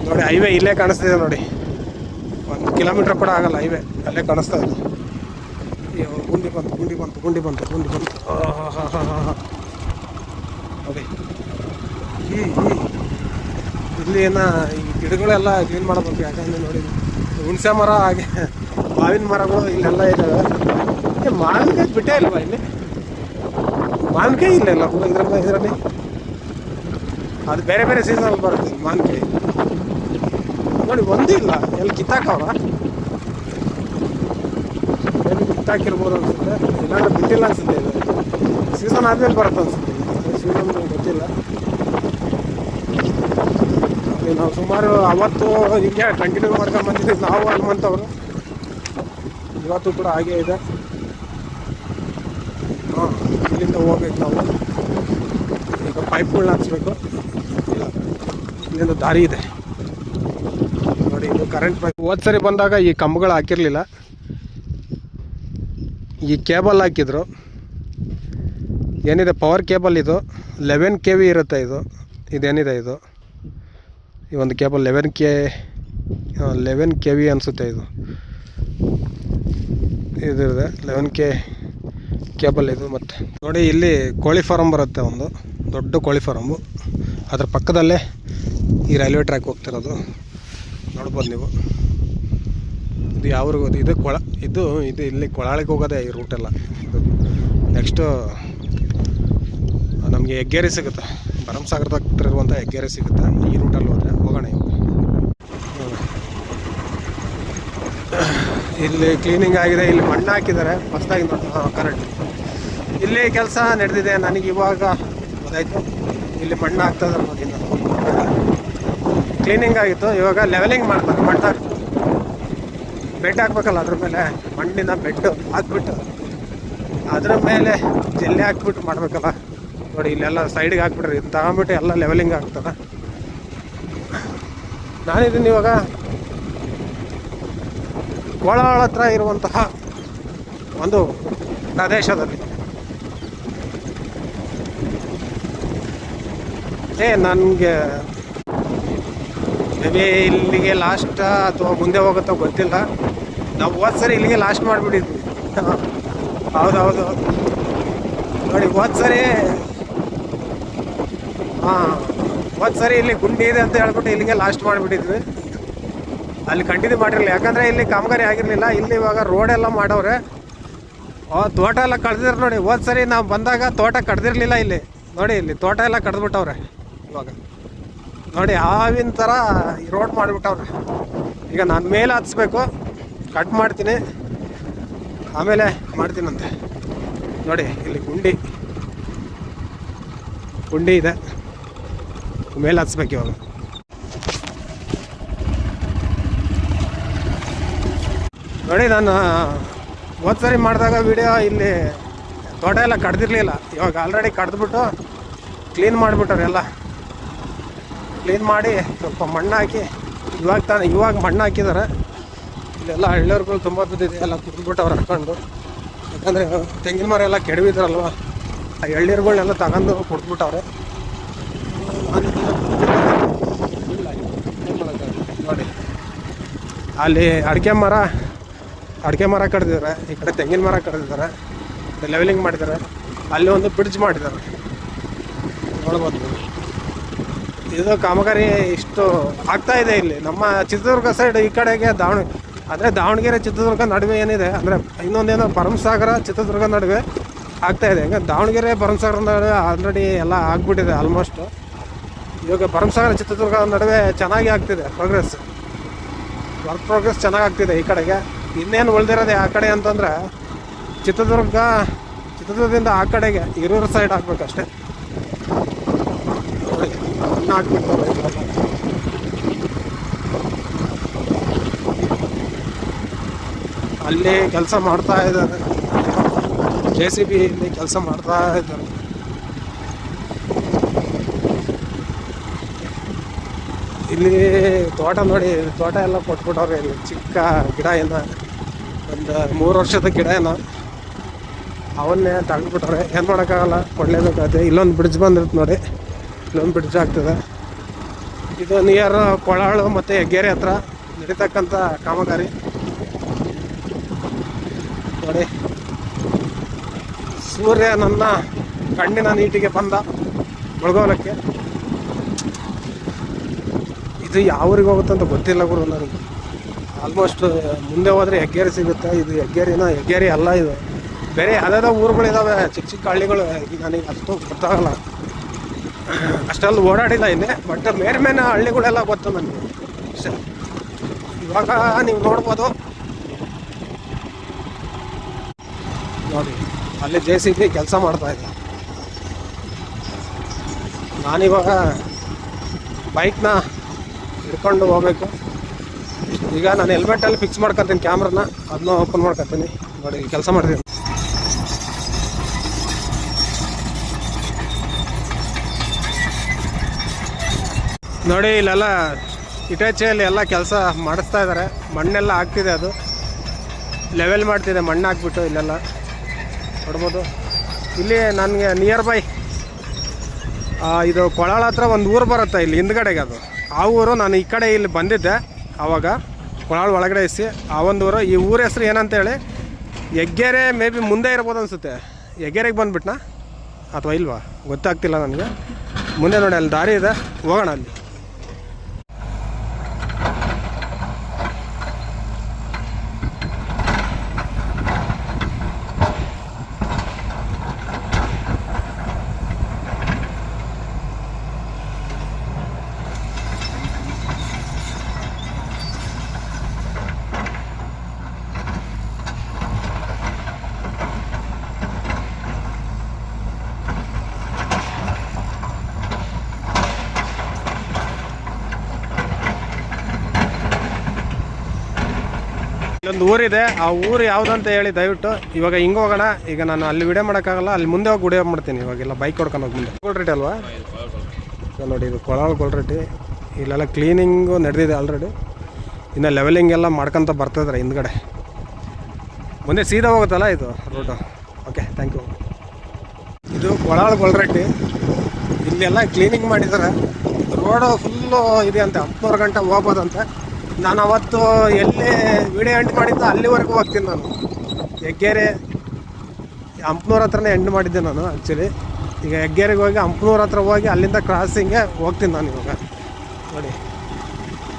ನೋಡಿ. ಹೈವೇ ಇಲ್ಲೇ ಕಾಣಿಸ್ತಿದೆ ನೋಡಿ. 1 ಕಿಲೋಮೀಟ್ರ್ ಕೂಡ ಆಗಲ್ಲ ಹೈವೇ, ಅಲ್ಲೇ ಕಾಣಿಸ್ತಾ ಇದೆ. ಗುಂಡಿ ಬಂತು ನೋಡಿ. ಇಲ್ಲಿ ಏನೋ ಈ ಗಿಡಗಳೆಲ್ಲ ಕ್ಲೀನ್ ಮಾಡಬೇಕು. ಯಾಕಂದರೆ ನೋಡಿ, ಹುಣಸೆ ಮರ ಹಾಗೆ ಮಾವಿನ ಮರಗಳು ಇಲ್ಲೆಲ್ಲ ಇದ್ದಾವೆ. ಮಾವಿನಕಾಯಿ ಬಿಟ್ಟೇ ಇಲ್ವಾ ಇಲ್ಲಿ? ಮಾವಿನಕಾಯಿ ಇಲ್ಲ ಇದರಲ್ಲಿ. ಅದು ಬೇರೆ ಬೇರೆ ಸೀಸನಲ್ಲಿ ಬರುತ್ತೆ ಮಾವಿನಕಾಯಿ ನೋಡಿ. ಒಂದಿಲ್ಲ, ಎಲ್ಲಿ ಕಿತ್ತಾಕವ, ಎಲ್ಲಿ ಕಿತ್ತಾಕಿರ್ಬೋದು ಅನಿಸುತ್ತೆ. ಇಲ್ಲಾಂದ್ರೆ ಬಿಟ್ಟಿಲ್ಲ ಅನಿಸುತ್ತೆ. ಇದು ಸೀಸನ್ ಆದಮೇಲೆ ಬರುತ್ತೆ ಅನಿಸುತ್ತೆ. ಸೀಸನ್ ಗೊತ್ತಿಲ್ಲ. ನಾವು ಸುಮಾರು ಅವತ್ತು ಹಿಂಗೆ ಕಂಟಿನ್ಯೂ ಮಾಡ್ಕೊಂಡು ಬಂದಿದ್ದೀವಿ ನಾವು, ಹನುಮಂತವರು. ಇವತ್ತು ಕೂಡ ಹಾಗೇ ಇದೆ. ಇಲ್ಲಿಂದ ಹೋಗ್ಬೇಕು ನಾವು. ಈಗ ಪೈಪ್ಗಳನ್ನ ಹಾಕ್ಸ್ಬೇಕು. ಇಲ್ಲಿಂದ ದಾರಿ ಇದೆ ನೋಡಿ. ಇದು ಕರೆಂಟ್ ಪೈಪ್. ಹೋದ ಸರಿ ಬಂದಾಗ ಈ ಕಂಬಗಳು ಹಾಕಿರಲಿಲ್ಲ, ಈ ಕೇಬಲ್ ಹಾಕಿದ್ರು. ಏನಿದೆ ಪವರ್ ಕೇಬಲ್. ಇದು 11 kV ಇರುತ್ತೆ. ಇದೇನಿದೆ ಇದು ಈ ಒಂದು ಕೇಬಲ್ 11 kV ಅನಿಸುತ್ತೆ. ಇದಿದೆ 11 ಕೇಬಲ್ ಇದು. ಮತ್ತು ನೋಡಿ, ಇಲ್ಲಿ ಕೋಳಿ ಫಾರಮ್ ಬರುತ್ತೆ, ಒಂದು ದೊಡ್ಡ ಕೋಳಿ ಫಾರಮ್ಮು. ಅದ್ರ ಪಕ್ಕದಲ್ಲೇ ಈ ರೈಲ್ವೆ ಟ್ರ್ಯಾಕ್ ಹೋಗ್ತಿರೋದು ನೋಡ್ಬೋದು ನೀವು. ಇದು ಯಾವ ಊರಿಗೆ ಹೋಗೋದು? ಇದು ಇಲ್ಲಿ ಕೊಳಾಳಿಗೆ ಹೋಗೋದೆ ಈ ರೂಟೆಲ್ಲ. ಇದು ನೆಕ್ಸ್ಟು ನಮಗೆ ಹೆಗ್ಗೇರಿ ಸಿಗುತ್ತೆ, ಭರಮಸಾಗರದ ಹತ್ರ ಇರುವಂಥ ಹೆಗ್ಗೇರಿ ಸಿಗುತ್ತೆ. ಈ ರೂಟಲ್ಲಿ ಹೋದರೆ ಹೋಗೋಣ. ಇಲ್ಲಿ ಕ್ಲೀನಿಂಗ್ ಆಗಿದೆ, ಇಲ್ಲಿ ಮಣ್ಣು ಹಾಕಿದ್ದಾರೆ ಹೊಸದಾಗಿ. ಕರೆಕ್ಟ್, ಇಲ್ಲಿ ಕೆಲಸ ನಡೆದಿದೆ. ನನಗೆ ಇವಾಗ ಗೊತ್ತಾಯಿತು, ಇಲ್ಲಿ ಮಣ್ಣು ಹಾಕ್ತಾಯಿದ್ದಾರೆ ನೋಡಿ. ಕ್ಲೀನಿಂಗ್ ಆಗಿತ್ತು, ಇವಾಗ ಲೆವೆಲಿಂಗ್ ಮಾಡ್ತಾರೆ. ಮಣ್ಣು ಬೆಡ್ ಹಾಕ್ಬೇಕಲ್ಲ, ಅದ್ರ ಮೇಲೆ ಮಣ್ಣಿನ ಬೆಡ್ ಹಾಕ್ಬಿಟ್ಟು ಅದ್ರ ಮೇಲೆ ಜಲ್ಲಿ ಹಾಕ್ಬಿಟ್ಟು ಮಾಡಬೇಕಲ್ಲ ನೋಡಿ. ಇಲ್ಲೆಲ್ಲ ಸೈಡಿಗೆ ಹಾಕ್ಬಿಟ್ರಿ, ಇದು ತಗೊಂಬಿಟ್ಟು ಎಲ್ಲ ಲೆವೆಲಿಂಗ್ ಆಗ್ತದೆ. ನಾನಿದ್ದೀನಿ ಇವಾಗ ಕೋಲಾರ ಹತ್ರ ಇರುವಂತಹ ಒಂದು ಪ್ರದೇಶದಲ್ಲಿ. ನನಗೆ ಮೇಬಿ ಇಲ್ಲಿಗೆ ಲಾಸ್ಟ್ ಅಥವಾ ಮುಂದೆ ಹೋಗುತ್ತೋ ಗೊತ್ತಿಲ್ಲ. ನಾವು ಹೋದ ಸರಿ ಇಲ್ಲಿಗೆ ಲಾಸ್ಟ್ ಮಾಡಿಬಿಟ್ಟಿದ್ವಿ. ಹೌದು ನೋಡಿ, ಹೋದ ಸರಿ ಇಲ್ಲಿ ಗುಂಡಿ ಇದೆ ಅಂತ ಹೇಳ್ಬಿಟ್ಟು ಇಲ್ಲಿಗೆ ಲಾಸ್ಟ್ ಮಾಡಿಬಿಟ್ಟಿದ್ವಿ. ಅಲ್ಲಿ ಕಂಟಿನ್ಯೂ ಮಾಡಿರಲಿಲ್ಲ, ಯಾಕಂದರೆ ಇಲ್ಲಿ ಕಾಮಗಾರಿ ಆಗಿರಲಿಲ್ಲ. ಇಲ್ಲಿ ಇವಾಗ ರೋಡೆಲ್ಲ ಮಾಡವ್ರೆ. ತೋಟ ಎಲ್ಲ ಕಡ್ದಿರ್ ನೋಡಿ. ಹೋದ ಸರಿ ನಾವು ಬಂದಾಗ ತೋಟ ಕಡ್ದಿರಲಿಲ್ಲ ಇಲ್ಲಿ ನೋಡಿ. ಇಲ್ಲಿ ತೋಟ ಎಲ್ಲ ಕಡ್ದುಬಿಟ್ಟವ್ರೆ. ಇವಾಗ ನೋಡಿ ಹಾವಿನ ಥರ ಈ ರೋಡ್ ಮಾಡಿಬಿಟ್ಟವ್ರೆ. ಈಗ ನಾನು ಮೇಲೆ ಹತ್ಸ್ಬೇಕು, ಕಟ್ ಮಾಡ್ತೀನಿ, ಆಮೇಲೆ ಮಾಡ್ತೀನಂತೆ. ನೋಡಿ ಇಲ್ಲಿ ಗುಂಡಿ ಇದೆ, ಮೇಲೆ ಹತ್ಸ್ಬೇಕು ಇವಾಗ. ನೋಡಿ, ನಾನು ಹೋದ ಸರಿ ಮಾಡಿದಾಗ ವಿಡಿಯೋ ಇಲ್ಲಿ ತೋಟ ಎಲ್ಲ ಕಡ್ದಿರಲಿಲ್ಲ. ಇವಾಗ ಆಲ್ರೆಡಿ ಕಡ್ದುಬಿಟ್ಟು ಕ್ಲೀನ್ ಮಾಡಿಬಿಟ್ಟವ್ರೆ. ಎಲ್ಲ ಕ್ಲೀನ್ ಮಾಡಿ ಸ್ವಲ್ಪ ಮಣ್ಣು ಹಾಕಿ ಇವಾಗ ಮಣ್ಣು ಹಾಕಿದ್ದಾರೆ. ಇಲ್ಲೆಲ್ಲ ಹಳ್ಳಿಯವ್ರುಗಳು ತುಂಬ ಬಿದ್ದಿದೆ, ಎಲ್ಲ ಕುಡಿದ್ಬಿಟ್ಟವ್ರು ಹಾಕೊಂಡು. ಯಾಕಂದರೆ ತೆಂಗಿನ ಮರ ಎಲ್ಲ ಕೆಡವಿದ್ರಲ್ವ, ಆ ಎಳ್ನೀರುಗಳನ್ನೆಲ್ಲ ತಗೊಂಡು ಕುಡಿದ್ಬಿಟ್ಟವ್ರೆ. ನೋಡಿ ಅಲ್ಲಿ ಅಡಿಕೆ ಮರ ಕಡ್ದಿದ್ದಾರೆ, ಈ ಕಡೆ ತೆಂಗಿನ ಮರ ಕಡ್ದಿದ್ದಾರೆ, ಲೆವೆಲಿಂಗ್ ಮಾಡಿದ್ದಾರೆ. ಅಲ್ಲಿ ಒಂದು ಬ್ರಿಡ್ಜ್ ಮಾಡಿದ್ದಾರೆ, ನೋಡ್ಬೋದು. ಇದು ಕಾಮಗಾರಿ ಇಷ್ಟು ಆಗ್ತಾ ಇದೆ ಇಲ್ಲಿ ನಮ್ಮ ಚಿತ್ರದುರ್ಗ ಸೈಡ್. ಈ ಕಡೆಗೆ ದಾವಣಗೆರೆ ಚಿತ್ರದುರ್ಗ ನಡುವೆ ಏನಿದೆ ಅಂದರೆ ಇನ್ನೊಂದೇನೋ ಭರಮಸಾಗರ ಚಿತ್ರದುರ್ಗ ನಡುವೆ ಆಗ್ತಾ ಇದೆ. ಈಗ ದಾವಣಗೆರೆ ಭರಮಸಾಗರ ನಡುವೆ ಆಲ್ರೆಡಿ ಎಲ್ಲ ಆಗ್ಬಿಟ್ಟಿದೆ ಆಲ್ಮೋಸ್ಟು. ಇವಾಗ ಭರಮಸಾಗರ ಚಿತ್ರದುರ್ಗ ನಡುವೆ ಚೆನ್ನಾಗಿ ಆಗ್ತಿದೆ ವರ್ಕ್ ಪ್ರೋಗ್ರೆಸ್ ಚೆನ್ನಾಗಿ ಆಗ್ತಿದೆ ಈ ಕಡೆಗೆ. ಇನ್ನೇನು ಉಳಿದಿರೋದೆ ಆ ಕಡೆ ಅಂತಂದರೆ ಚಿತ್ರದುರ್ಗದಿಂದ ಆ ಕಡೆಗೆ ಹಿರೂರು ಸೈಡ್ ಹಾಕ್ಬೇಕಷ್ಟೆ. ಹಾಕ್ಬಿಟ್ಟು ಅಲ್ಲಿ ಕೆಲಸ ಮಾಡ್ತಾ ಇದ್ದಾರೆ, JCB ಇಲ್ಲಿ ಕೆಲಸ ಮಾಡ್ತಾ ಇದ್ದಾರೆ. ಇಲ್ಲಿ ತೋಟ ನೋಡಿ, ತೋಟ ಎಲ್ಲ ಕೊಟ್ಬಿಟ್ಟವ್ರೆ. ಇಲ್ಲಿ ಚಿಕ್ಕ ಗಿಡ ಒಂದು 3 ವರ್ಷದ ಗಿಡ ಅವನ್ನೇ ತಗೊಂಡ್ಬಿಟ್ಟವ್ರೆ. ಏನು ಮಾಡೋಕ್ಕಾಗಲ್ಲ, ಕೊಡಲೇಬೇಕಾಗುತ್ತೆ. ಇಲ್ಲೊಂದು ಬ್ರಿಡ್ಜ್ ಬಂದಿರುತ್ತೆ ನೋಡಿ, ಇಲ್ಲೊಂದು ಬ್ರಿಡ್ಜ್ ಆಗ್ತದೆ. ಇದು ನಿಯರ್ ಕೊಳಾಳು ಮತ್ತು ಹೆಗ್ಗೇರಿ ಹತ್ರ ನಡೀತಕ್ಕಂಥ ಕಾಮಗಾರಿ ನೋಡಿ. ಸೂರ್ಯ ನನ್ನ ಕಣ್ಣಿನ ನೀಟಿಗೆ ಬಂದ ಬೆಳಗೋಲಕ್ಕೆ. ಇದು ಯಾವ ಊರಿಗೆ ಹೋಗುತ್ತೆ ಅಂತ ಗೊತ್ತಿಲ್ಲ ಗುರು ನನಗೆ. ಆಲ್ಮೋಸ್ಟ್ ಮುಂದೆ ಹೋದರೆ ಹೆಗ್ಗೇರಿ ಸಿಗುತ್ತೆ. ಇದು ಹೆಗ್ಗೇರಿ ಅಲ್ಲ, ಇದು ಬೇರೆ ಯಾವುದಾದ್ರೂ ಊರುಗಳಿದ್ದಾವೆ, ಚಿಕ್ಕ ಹಳ್ಳಿಗಳು. ನನಗೆ ಅಷ್ಟು ಗೊತ್ತಾಗಲ್ಲ, ಅಷ್ಟೆಲ್ಲ ಓಡಾಡಿಲ್ಲ ಇಲ್ಲಿ. ಬಟ್ ಮೇನ್ ಹಳ್ಳಿಗಳೆಲ್ಲ ಗೊತ್ತು ನನಗೆ ಅಷ್ಟೇ. ಇವಾಗ ನೀವು ನೋಡ್ಬೋದು ನೋಡಿ, ಅಲ್ಲಿ JCB ಕೆಲಸ ಮಾಡ್ತಾಯಿದ್ದೆ. ನಾನಿವಾಗ ಬೈಕ್ನ ಹಿಡ್ಕೊಂಡು ಹೋಗ್ಬೇಕು. ಈಗ ನಾನು ಹೆಲ್ಮೆಟಲ್ಲಿ ಫಿಕ್ಸ್ ಮಾಡ್ಕೊತೀನಿ ಕ್ಯಾಮ್ರಾನ, ಅದನ್ನ ಓಪನ್ ಮಾಡ್ಕೊತೀನಿ ನೋಡಿ. ಕೆಲಸ ಮಾಡ್ತೀನಿ ನೋಡಿ. ಇಲ್ಲೆಲ್ಲ ಇಟಾಚಿಯಲ್ಲಿ ಎಲ್ಲ ಕೆಲಸ ಮಾಡಿಸ್ತಾ ಇದ್ದಾರೆ. ಮಣ್ಣೆಲ್ಲ ಹಾಕ್ತಿದೆ, ಅದು ಲೆವೆಲ್ ಮಾಡ್ತಿದೆ. ಮಣ್ಣು ಹಾಕ್ಬಿಟ್ಟು ಇಲ್ಲೆಲ್ಲ ನೋಡ್ಬೋದು. ಇಲ್ಲಿ ನನಗೆ ನಿಯರ್ ಬೈ ಇದು ಕೊಳಾಳ ಹತ್ರ ಒಂದು ಊರು ಬರುತ್ತೆ ಇಲ್ಲಿ ಹಿಂದ್ಗಡೆಗೆ. ಅದು ಆ ಊರು. ನಾನು ಈ ಕಡೆ ಇಲ್ಲಿ ಬಂದಿದ್ದೆ ಆವಾಗ, ಕೊಳಾಳ ಒಳಗಡೆ ಆ ಒಂದು ಊರು. ಈ ಊರ ಹೆಸರು ಏನಂತೇಳಿ ಹೆಗ್ಗೇರೆ, ಮೇ ಬಿ ಮುಂದೆ ಇರ್ಬೋದು ಅನಿಸುತ್ತೆ. ಹೆಗ್ಗೇರಿಗೆ ಬಂದುಬಿಟ್ನಾ ಅಥವಾ ಇಲ್ವಾ ಗೊತ್ತಾಗ್ತಿಲ್ಲ ನನಗೆ. ಮುಂದೆ ನೋಡಿ ಅಲ್ಲಿ ದಾರಿ ಇದೆ, ಹೋಗೋಣ ಅಲ್ಲಿ. ಒಂದು ಊರಿದೆ, ಆ ಊರು ಯಾವುದಂತ ಹೇಳಿ ದಯವಿಟ್ಟು. ಇವಾಗ ಹಿಂಗೆ ಹೋಗೋಣ. ಈಗ ನಾನು ಅಲ್ಲಿ ವಿಡಿಯೋ ಮಾಡೋಕ್ಕಾಗಲ್ಲ, ಅಲ್ಲಿ ಮುಂದೆ ಹೋಗಿ ವಿಡಿಯೋ ಮಾಡ್ತೀನಿ. ಇವಾಗೆಲ್ಲ ಬೈಕ್ ಹೊಡ್ಕೊಂಡು ಹೋಗಿ ಮುಂದೆ. ಗೊಲ್ರಟ್ಟಿ ಅಲ್ವಾ? ನೋಡಿ, ಇದು ಕೊಳಾಳ ಗೊಲ್ರಟ್ಟಿ. ಇಲ್ಲೆಲ್ಲ ಕ್ಲೀನಿಂಗು ನಡೆದಿದೆ ಆಲ್ರೆಡಿ. ಇನ್ನು ಲೆವೆಲಿಂಗ್ ಎಲ್ಲ ಮಾಡ್ಕೊತ ಬರ್ತಾಯಿದ್ದಾರೆ ಹಿಂದ್ಗಡೆ. ಮುಂದೆ ಸೀದಾ ಹೋಗುತ್ತಲ್ಲ ಇದು ರೋಡು. Okay, thank you. ಇದು ಕೊಳಾಳ ಗೊಲ್ರಟ್ಟಿ. ಇಲ್ಲೆಲ್ಲ ಕ್ಲೀನಿಂಗ್ ಮಾಡಿದ್ದಾರೆ. ರೋಡು ಫುಲ್ಲು ಇದೆ ಅಂತೆ, 10 ಗಂಟೆ ಹೋಗ್ಬೋದಂತೆ. ನಾನು ಅವತ್ತು ಎಲ್ಲಿ ವಿಡಿಯೋ ಎಂಡ್ ಮಾಡಿದ್ದು ಅಲ್ಲಿವರೆಗೂ ಹೋಗ್ತೀನಿ ನಾನು. ಹೆಗ್ಗೇರಿ ಹಂಪನೂರು ಹತ್ರನೇ ಎಂಡ್ ಮಾಡಿದ್ದೆ ನಾನು ಆ್ಯಕ್ಚುಲಿ. ಈಗ ಹೆಗ್ಗೇರಿಗೆ ಹೋಗಿ ಹಂಪನೂರು ಹತ್ರ ಹೋಗಿ ಅಲ್ಲಿಂದ ಕ್ರಾಸಿಂಗ್ಗೆ ಹೋಗ್ತೀನಿ ನಾನು ಇವಾಗ. ನೋಡಿ,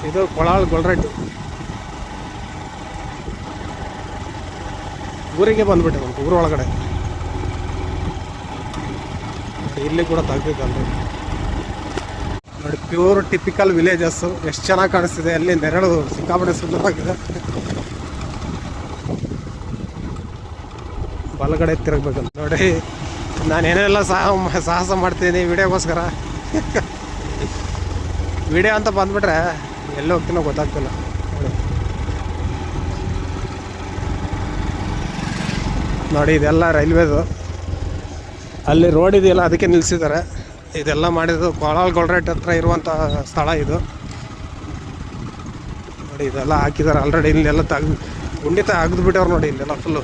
ಇದು ಕೊಳಾಳ ಗೊಲ್ರಟ್ಟಿ. ಊರಿಗೆ ಬಂದುಬಿಟ್ಟೆ ನಾನು, ಊರೊಳಗಡೆ. ಇಲ್ಲಿ ಕೂಡ ತೆಗ್ದಿದ್ದಲ್ರಿ. ನೋಡಿ, ಪ್ಯೂರ್ ಟಿಪಿಕಲ್ ವಿಲೇಜಸ್ಸು. ಎಷ್ಟು ಚೆನ್ನಾಗಿ ಕಾಣಿಸ್ತಿದೆ. ಅಲ್ಲಿ ನೆರಳು ಸಿಕ್ಕಾಪಟ್ಟೆ ಸುಂದರವಾಗಿದೆ. ಬಲಗಡೆ ತಿರುಗಬೇಕಂತ ನೋಡಿ. ನಾನು ಏನೆಲ್ಲ ಸಾಹಸ ಮಾಡ್ತೀನಿ ವಿಡಿಯೋಗೋಸ್ಕರ. ವಿಡಿಯೋ ಅಂತ ಬಂದುಬಿಟ್ರೆ ಎಲ್ಲಿ ಹೋಗ್ತೀನೋ ಗೊತ್ತಾಗ್ತಿಲ್ಲ. ನೋಡಿ, ಇದೆಲ್ಲ ರೈಲ್ವೇದು. ಅಲ್ಲಿ ರೋಡ್ ಇದೆಯಲ್ಲ, ಅದಕ್ಕೆ ನಿಲ್ಲಿಸಿದ್ದಾರೆ. ಇದೆಲ್ಲ ಮಾಡಿದ್ದು ಕೊಳಾಳ ಗೊಲ್ರಟ್ಟಿ ಹತ್ರ ಇರುವಂಥ ಸ್ಥಳ ಇದು. ನೋಡಿ, ಇದೆಲ್ಲ ಹಾಕಿದ್ದಾರೆ ಆಲ್ರೆಡಿ. ಇಲ್ಲೆಲ್ಲ ಗುಂಡಿ ತೆಗೆದುಬಿಟ್ಟವ್ರು ನೋಡಿ. ಇಲ್ಲೆಲ್ಲ ಫುಲ್ಲು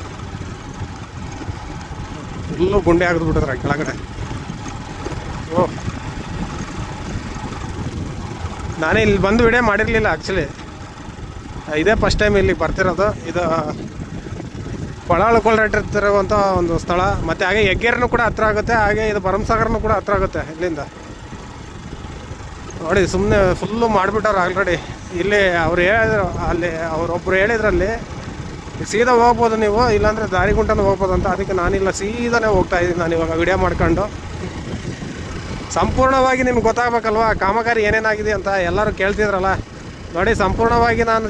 ಗುಂಡಿ ತೆಗೆದುಬಿಟ್ಟಿದ್ರೆ ಕೆಳಗಡೆ. ಓ, ನಾನೇ ಇಲ್ಲಿ ಬಂದು ವಿಡಿಯೋ ಮಾಡಿರಲಿಲ್ಲ ಆ್ಯಕ್ಚುಲಿ. ಇದೇ ಫಸ್ಟ್ ಟೈಮ್ ಇಲ್ಲಿ ಬರ್ತಿರೋದು. ಇದು ಕೊಳಾಳ ಗೊಲ್ರಟ್ಟಿ ಇರುವಂಥ ಒಂದು ಸ್ಥಳ. ಮತ್ತು ಹಾಗೆ ಹೆಗ್ಗೇರಿನೂ ಕೂಡ ಹತ್ರ ಆಗುತ್ತೆ. ಹಾಗೆ ಇದು ಭರಮಸಾಗರನೂ ಕೂಡ ಹತ್ರ ಆಗುತ್ತೆ ಇಲ್ಲಿಂದ. ನೋಡಿ, ಸುಮ್ಮನೆ ಫುಲ್ಲು ಮಾಡಿಬಿಟ್ಟವ್ರು ಆಲ್ರೆಡಿ. ಇಲ್ಲಿ ಅವ್ರು ಹೇಳಿದ್ರು, ಅಲ್ಲಿ ಅವರೊಬ್ಬರು ಹೇಳಿದ್ರಲ್ಲಿ ಸೀದಾ ಹೋಗ್ಬೋದು ನೀವು, ಇಲ್ಲಾಂದರೆ ದಾರಿಗುಂಟನೂ ಹೋಗ್ಬೋದು ಅಂತ. ಅದಕ್ಕೆ ನಾನಿಲ್ಲ, ಸೀದಾನೇ ಹೋಗ್ತಾಯಿದ್ದೀನಿ ನಾನು ಇವಾಗ ವಿಡಿಯೋ ಮಾಡ್ಕೊಂಡು. ಸಂಪೂರ್ಣವಾಗಿ ನಿಮ್ಗೆ ಗೊತ್ತಾಗಬೇಕಲ್ವ ಕಾಮಗಾರಿ ಏನೇನಾಗಿದೆ ಅಂತ. ಎಲ್ಲರೂ ಕೇಳ್ತಿದ್ರಲ್ಲ. ನೋಡಿ, ಸಂಪೂರ್ಣವಾಗಿ ನಾನು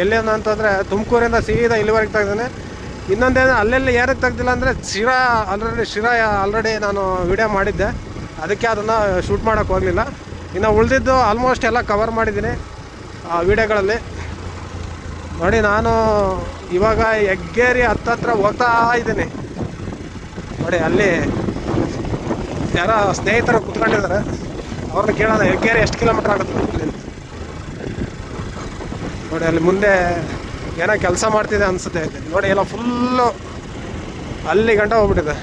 ಎಲ್ಲೇನು ಅಂತಂದರೆ ತುಮಕೂರಿಂದ ಸೀದಾ ಇಲ್ಲಿವರೆಗೆ ತೆಗ್ದೇನೆ. ಇನ್ನೊಂದೇನು ಅಲ್ಲೆಲ್ಲಿ ಏನಕ್ಕೆ ತೆಗ್ದಿಲ್ಲ ಅಂದರೆ ಶಿರಾ ಆಲ್ರೆಡಿ ನಾನು ವಿಡಿಯೋ ಮಾಡಿದ್ದೆ. ಅದಕ್ಕೆ ಅದನ್ನು ಶೂಟ್ ಮಾಡೋಕ್ಕೆ ಹೋಗಲಿಲ್ಲ. ಇನ್ನು ಉಳಿದಿದ್ದು ಆಲ್ಮೋಸ್ಟ್ ಎಲ್ಲ ಕವರ್ ಮಾಡಿದ್ದೀನಿ ಆ ವಿಡಿಯೋಗಳಲ್ಲಿ. ನೋಡಿ, ನಾನು ಇವಾಗ ಹೆಗ್ಗೇರಿ ಹತ್ತತ್ರ ಹೋಗ್ತಾ ಇದ್ದೀನಿ. ನೋಡಿ, ಅಲ್ಲಿ ಯಾರೋ ಸ್ನೇಹಿತರು ಕೂತ್ಕೊಂಡಿದ್ದಾರೆ. ಅವ್ರನ್ನ ಕೇಳೋಣ, ಹೆಗ್ಗೇರಿ ಎಷ್ಟು ಕಿಲೋಮೀಟ್ರ್ ಆಗುತ್ತೆ. ನೋಡಿ, ಅಲ್ಲಿ ಮುಂದೆ ಏನೋ ಕೆಲಸ ಮಾಡ್ತಿದೆ ಅನಿಸುತ್ತೆ. ನೋಡಿ, ಎಲ್ಲ ಫುಲ್ಲು ಅಲ್ಲಿ ಗಂಟ ಹೋಗ್ಬಿಟ್ಟಿದೆ.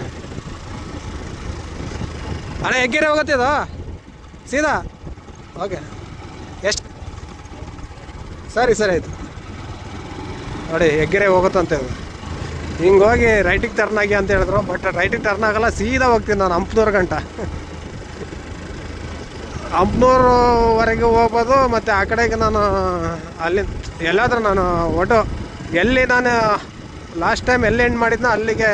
ಅಣ್ಣ, ಹೆಗ್ಗೇರಿ ಹೋಗುತ್ತೆ ಇದು ಸೀದಾ? ಓಕೆ, ಎಷ್ಟು? ಸರಿ ಆಯಿತು. ನೋಡಿ, ಹೆಗ್ಗೇರಿ ಹೋಗುತ್ತಂತೆ ಇದು. ಹಿಂಗೆ ಹೋಗಿ ರೈಟಿಗೆ ಟರ್ನ್ ಆಗಿ ಅಂತ ಹೇಳಿದ್ರು. ಬಟ್ ರೈಟಿಗೆ ಟರ್ನ್ ಆಗಲ್ಲ, ಸೀದಾ ಹೋಗ್ತೀನಿ ನಾನು ಹಂಪನೂರು ಗಂಟ. ಹಂಪನೂರುವರೆಗೆ ಹೋಗ್ಬೋದು. ಮತ್ತು ಆ ಕಡೆಗೆ ನಾನು ಅಲ್ಲಿ ಎಲ್ಲಾದರೂ ನಾನು ಒಟ್ಟು ಎಲ್ಲಿ ನಾನು ಲಾಸ್ಟ್ ಟೈಮ್ ಎಲ್ಲಿ ಎಂಡ್ ಮಾಡಿದ್ನೋ ಅಲ್ಲಿಗೆ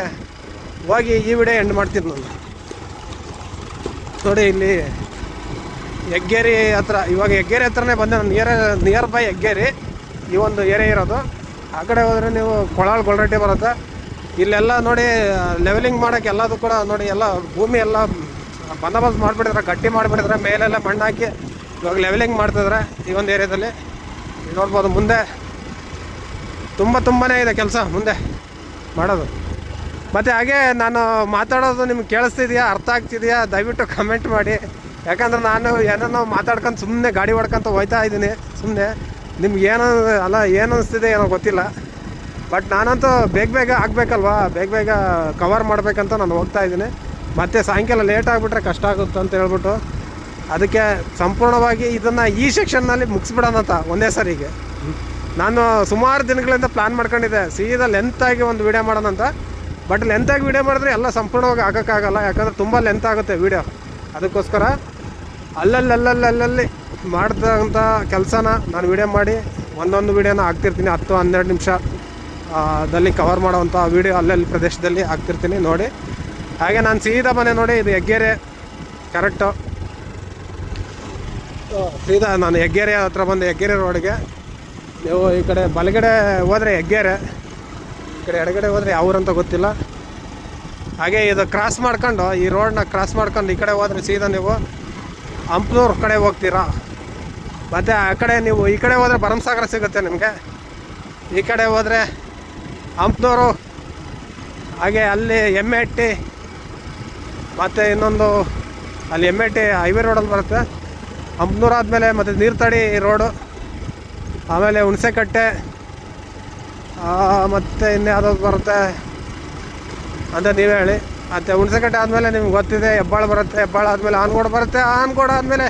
ಹೋಗಿ ಈ ವಿಡಿಯೋ ಎಂಡ್ ಮಾಡ್ತೀನಿ ನಾನು. ನೋಡಿ, ಇಲ್ಲಿ ಹೆಗ್ಗೇರಿ ಹತ್ರ, ಇವಾಗ ಹೆಗ್ಗೇರಿ ಹತ್ರನೇ ಬಂದೆ ನಾನು. ನಿಯರ್ ಬೈ ಹೆಗ್ಗೇರಿ ಈ ಒಂದು ಏರಿಯಾ ಇರೋದು. ಆ ಕಡೆ ಹೋದರೆ ನೀವು ಕೊಳಾಳ ಗೊಲ್ರಟ್ಟಿ ಬರುತ್ತೆ. ಇಲ್ಲೆಲ್ಲ ನೋಡಿ, ಲೆವೆಲಿಂಗ್ ಮಾಡೋಕ್ಕೆ ಎಲ್ಲದು ಕೂಡ ನೋಡಿ, ಎಲ್ಲ ಭೂಮಿ ಎಲ್ಲ ಬಂದೋಬಸ್ತ್ ಮಾಡಿಬಿಟ್ಟಿದ್ರೆ, ಗಟ್ಟಿ ಮಾಡಿಬಿಟ್ಟಿದ್ರೆ, ಮೇಲೆಲ್ಲ ಮಣ್ಣು ಹಾಕಿ ಇವಾಗ ಲೆವೆಲಿಂಗ್ ಮಾಡ್ತಿದ್ರೆ ಈ ಒಂದು ಏರಿಯಾದಲ್ಲಿ. ನೋಡ್ಬೋದು ಮುಂದೆ ತುಂಬಾ ಇದೆ ಕೆಲಸ ಮುಂದೆ ಮಾಡೋದು. ಮತ್ತು ಹಾಗೆ ನಾನು ಮಾತಾಡೋದು ನಿಮ್ಗೆ ಕೇಳಿಸ್ತಿದೆಯಾ, ಅರ್ಥ ಆಗ್ತಿದೆಯಾ, ದಯವಿಟ್ಟು ಕಮೆಂಟ್ ಮಾಡಿ. ಯಾಕಂದ್ರೆ ನಾನು ಏನೋ ಮಾತಾಡ್ಕೊಂಡು ಸುಮ್ಮನೆ ಗಾಡಿ ಹೊಡ್ಕೊಂತ ಹೋಗ್ತಾ ಇದ್ದೀನಿ ಸುಮ್ಮನೆ. ನಿಮ್ಗೆ ಏನು ಅನ್ನಿಸ್ತಿದೆ ಏನೋ ಗೊತ್ತಿಲ್ಲ. ಬಟ್ ನಾನಂತೂ ಬೇಗ ಆಗಬೇಕಲ್ವಾ, ಬೇಗ ಕವರ್ ಮಾಡಬೇಕಂತ ನಾನು ಹೋಗ್ತಾ ಇದ್ದೀನಿ. ಮತ್ತು ಸಾಯಂಕಾಲ ಲೇಟ್ ಆಗಿಬಿಟ್ರೆ ಕಷ್ಟ ಆಗುತ್ತೆ ಅಂತ ಹೇಳ್ಬಿಟ್ಟು ಅದಕ್ಕೆ ಸಂಪೂರ್ಣವಾಗಿ ಇದನ್ನು ಈ ಸೆಕ್ಷನ್ನಲ್ಲಿ ಮುಗಿಸ್ಬಿಡೋಣ ಅಂತ ಒಂದೇ ಸರಿಗೆ. ನಾನು ಸುಮಾರು ದಿನಗಳಿಂದ ಪ್ಲ್ಯಾನ್ ಮಾಡ್ಕೊಂಡಿದ್ದೆ ಸೀದಾ ಲೆಂತಾಗಿ ಒಂದು ವೀಡಿಯೋ ಮಾಡೋಣ ಅಂತ. ಬಟ್ ಲೆಂತಾಗಿ ವೀಡಿಯೋ ಮಾಡಿದ್ರೆ ಎಲ್ಲ ಸಂಪೂರ್ಣವಾಗಿ ಆಗೋಕ್ಕಾಗಲ್ಲ, ಯಾಕಂದರೆ ತುಂಬ ಲೆಂತ್ ಆಗುತ್ತೆ ವೀಡಿಯೋ. ಅದಕ್ಕೋಸ್ಕರ ಅಲ್ಲಲ್ಲಿ ಮಾಡ್ದಂಥ ಕೆಲಸನ ನಾನು ವೀಡಿಯೋ ಮಾಡಿ ಒಂದೊಂದು ವೀಡಿಯೋನ ಹಾಕ್ತಿರ್ತೀನಿ. 10-12 ನಿಮಿಷ ದಲ್ಲಿ ಕವರ್ ಮಾಡೋವಂಥ ವೀಡಿಯೋ ಅಲ್ಲಲ್ಲಿ ಪ್ರದೇಶದಲ್ಲಿ ಹಾಕ್ತಿರ್ತೀನಿ ನೋಡಿ. ಹಾಗೆ ನಾನು ಸೀದಾ ಮನೆ ನೋಡಿ, ಇದು ಹೆಗ್ಗೇರಿ ಕರೆಕ್ಟು. ಸೀದಾ ನಾನು ಹೆಗ್ಗೇರಿ ಹತ್ರ ಬಂದೆ, ಹೆಗ್ಗೇರಿ ರೋಡ್ಗೆ. ನೀವು ಈ ಕಡೆ ಬಲಗಡೆ ಹೋದರೆ ಹೆಗ್ಗೇರಿ, ಈ ಕಡೆ ಎಡಗಡೆ ಹೋದರೆ ಯಾವ್ರಂತ ಗೊತ್ತಿಲ್ಲ. ಹಾಗೆ ಇದು ಕ್ರಾಸ್ ಮಾಡ್ಕೊಂಡು, ಈ ರೋಡನ್ನ ಕ್ರಾಸ್ ಮಾಡ್ಕೊಂಡು ಈ ಕಡೆ ಹೋದರೆ ಸೀದಾ ನೀವು ಹಂಪನೂರು ಕಡೆ ಹೋಗ್ತೀರಾ. ಮತ್ತು ಆ ಕಡೆ ನೀವು ಈ ಕಡೆ ಹೋದರೆ ಭರಮಸಾಗರ ಸಿಗುತ್ತೆ ನಿಮಗೆ. ಈ ಕಡೆ ಹೋದರೆ ಹಂಪನೂರು, ಹಾಗೆ ಅಲ್ಲಿ ಎಮ್ಮೆಟ್ಟಿ, ಮತ್ತು ಇನ್ನೊಂದು ಅಲ್ಲಿ ಎಮ್ಮೆಟ್ಟಿ ಹೈವೇ ರೋಡಲ್ಲಿ ಬರುತ್ತೆ. ಹಂಪನೂರು ಆದಮೇಲೆ ಮತ್ತು ನೀರ್ತಡಿ ರೋಡು, ಆಮೇಲೆ ಹುಣಸೆಕಟ್ಟೆ, ಮತ್ತು ಇನ್ಯಾವ್ದಾದ್ರು ಬರುತ್ತೆ ಅಂತ ನೀವೇ ಹೇಳಿ. ಮತ್ತು ಹುಣಸೆಕಟ್ಟೆ ಆದಮೇಲೆ ನಿಮ್ಗೆ ಗೊತ್ತಿದೆ ಹೆಬ್ಬಾಳ ಬರುತ್ತೆ. ಹೆಬ್ಬಾಳ ಆದಮೇಲೆ ಆನಗೋಡು ಬರುತ್ತೆ. ಆನಗೋಡು ಆದಮೇಲೆ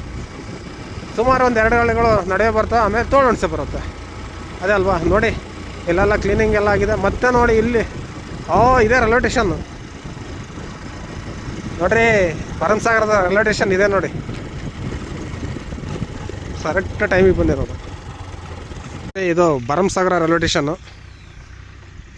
ಸುಮಾರು ಒಂದು 2 ಹಳ್ಳಿಗಳು ನಡೆಯೋ ಬರ್ತವೆ. ಆಮೇಲೆ ತೋಳುಣಸೆ ಬರುತ್ತೆ. ಅದೇ ಅಲ್ವಾ ನೋಡಿ, ಇಲ್ಲೆಲ್ಲ ಕ್ಲೀನಿಂಗ್ ಎಲ್ಲ ಆಗಿದೆ. ಮತ್ತೆ ನೋಡಿ ಇಲ್ಲಿ ಇದೇ ರೈಲ್ವೆ ಸ್ಟೇಷನ್ನು ನೋಡಿರಿ, ಭರಮಸಾಗರದ ರೈಲ್ವೆ ಸ್ಟೇಷನ್ ಇದೆ ನೋಡಿ. ಕರೆಕ್ಟ್ ಟೈಮಿಗೆ ಬಂದಿರೋದು. ಇದು ಭರಮಸಾಗರ ರೈಲ್ವೆ ಸ್ಟೇಷನ್ನು.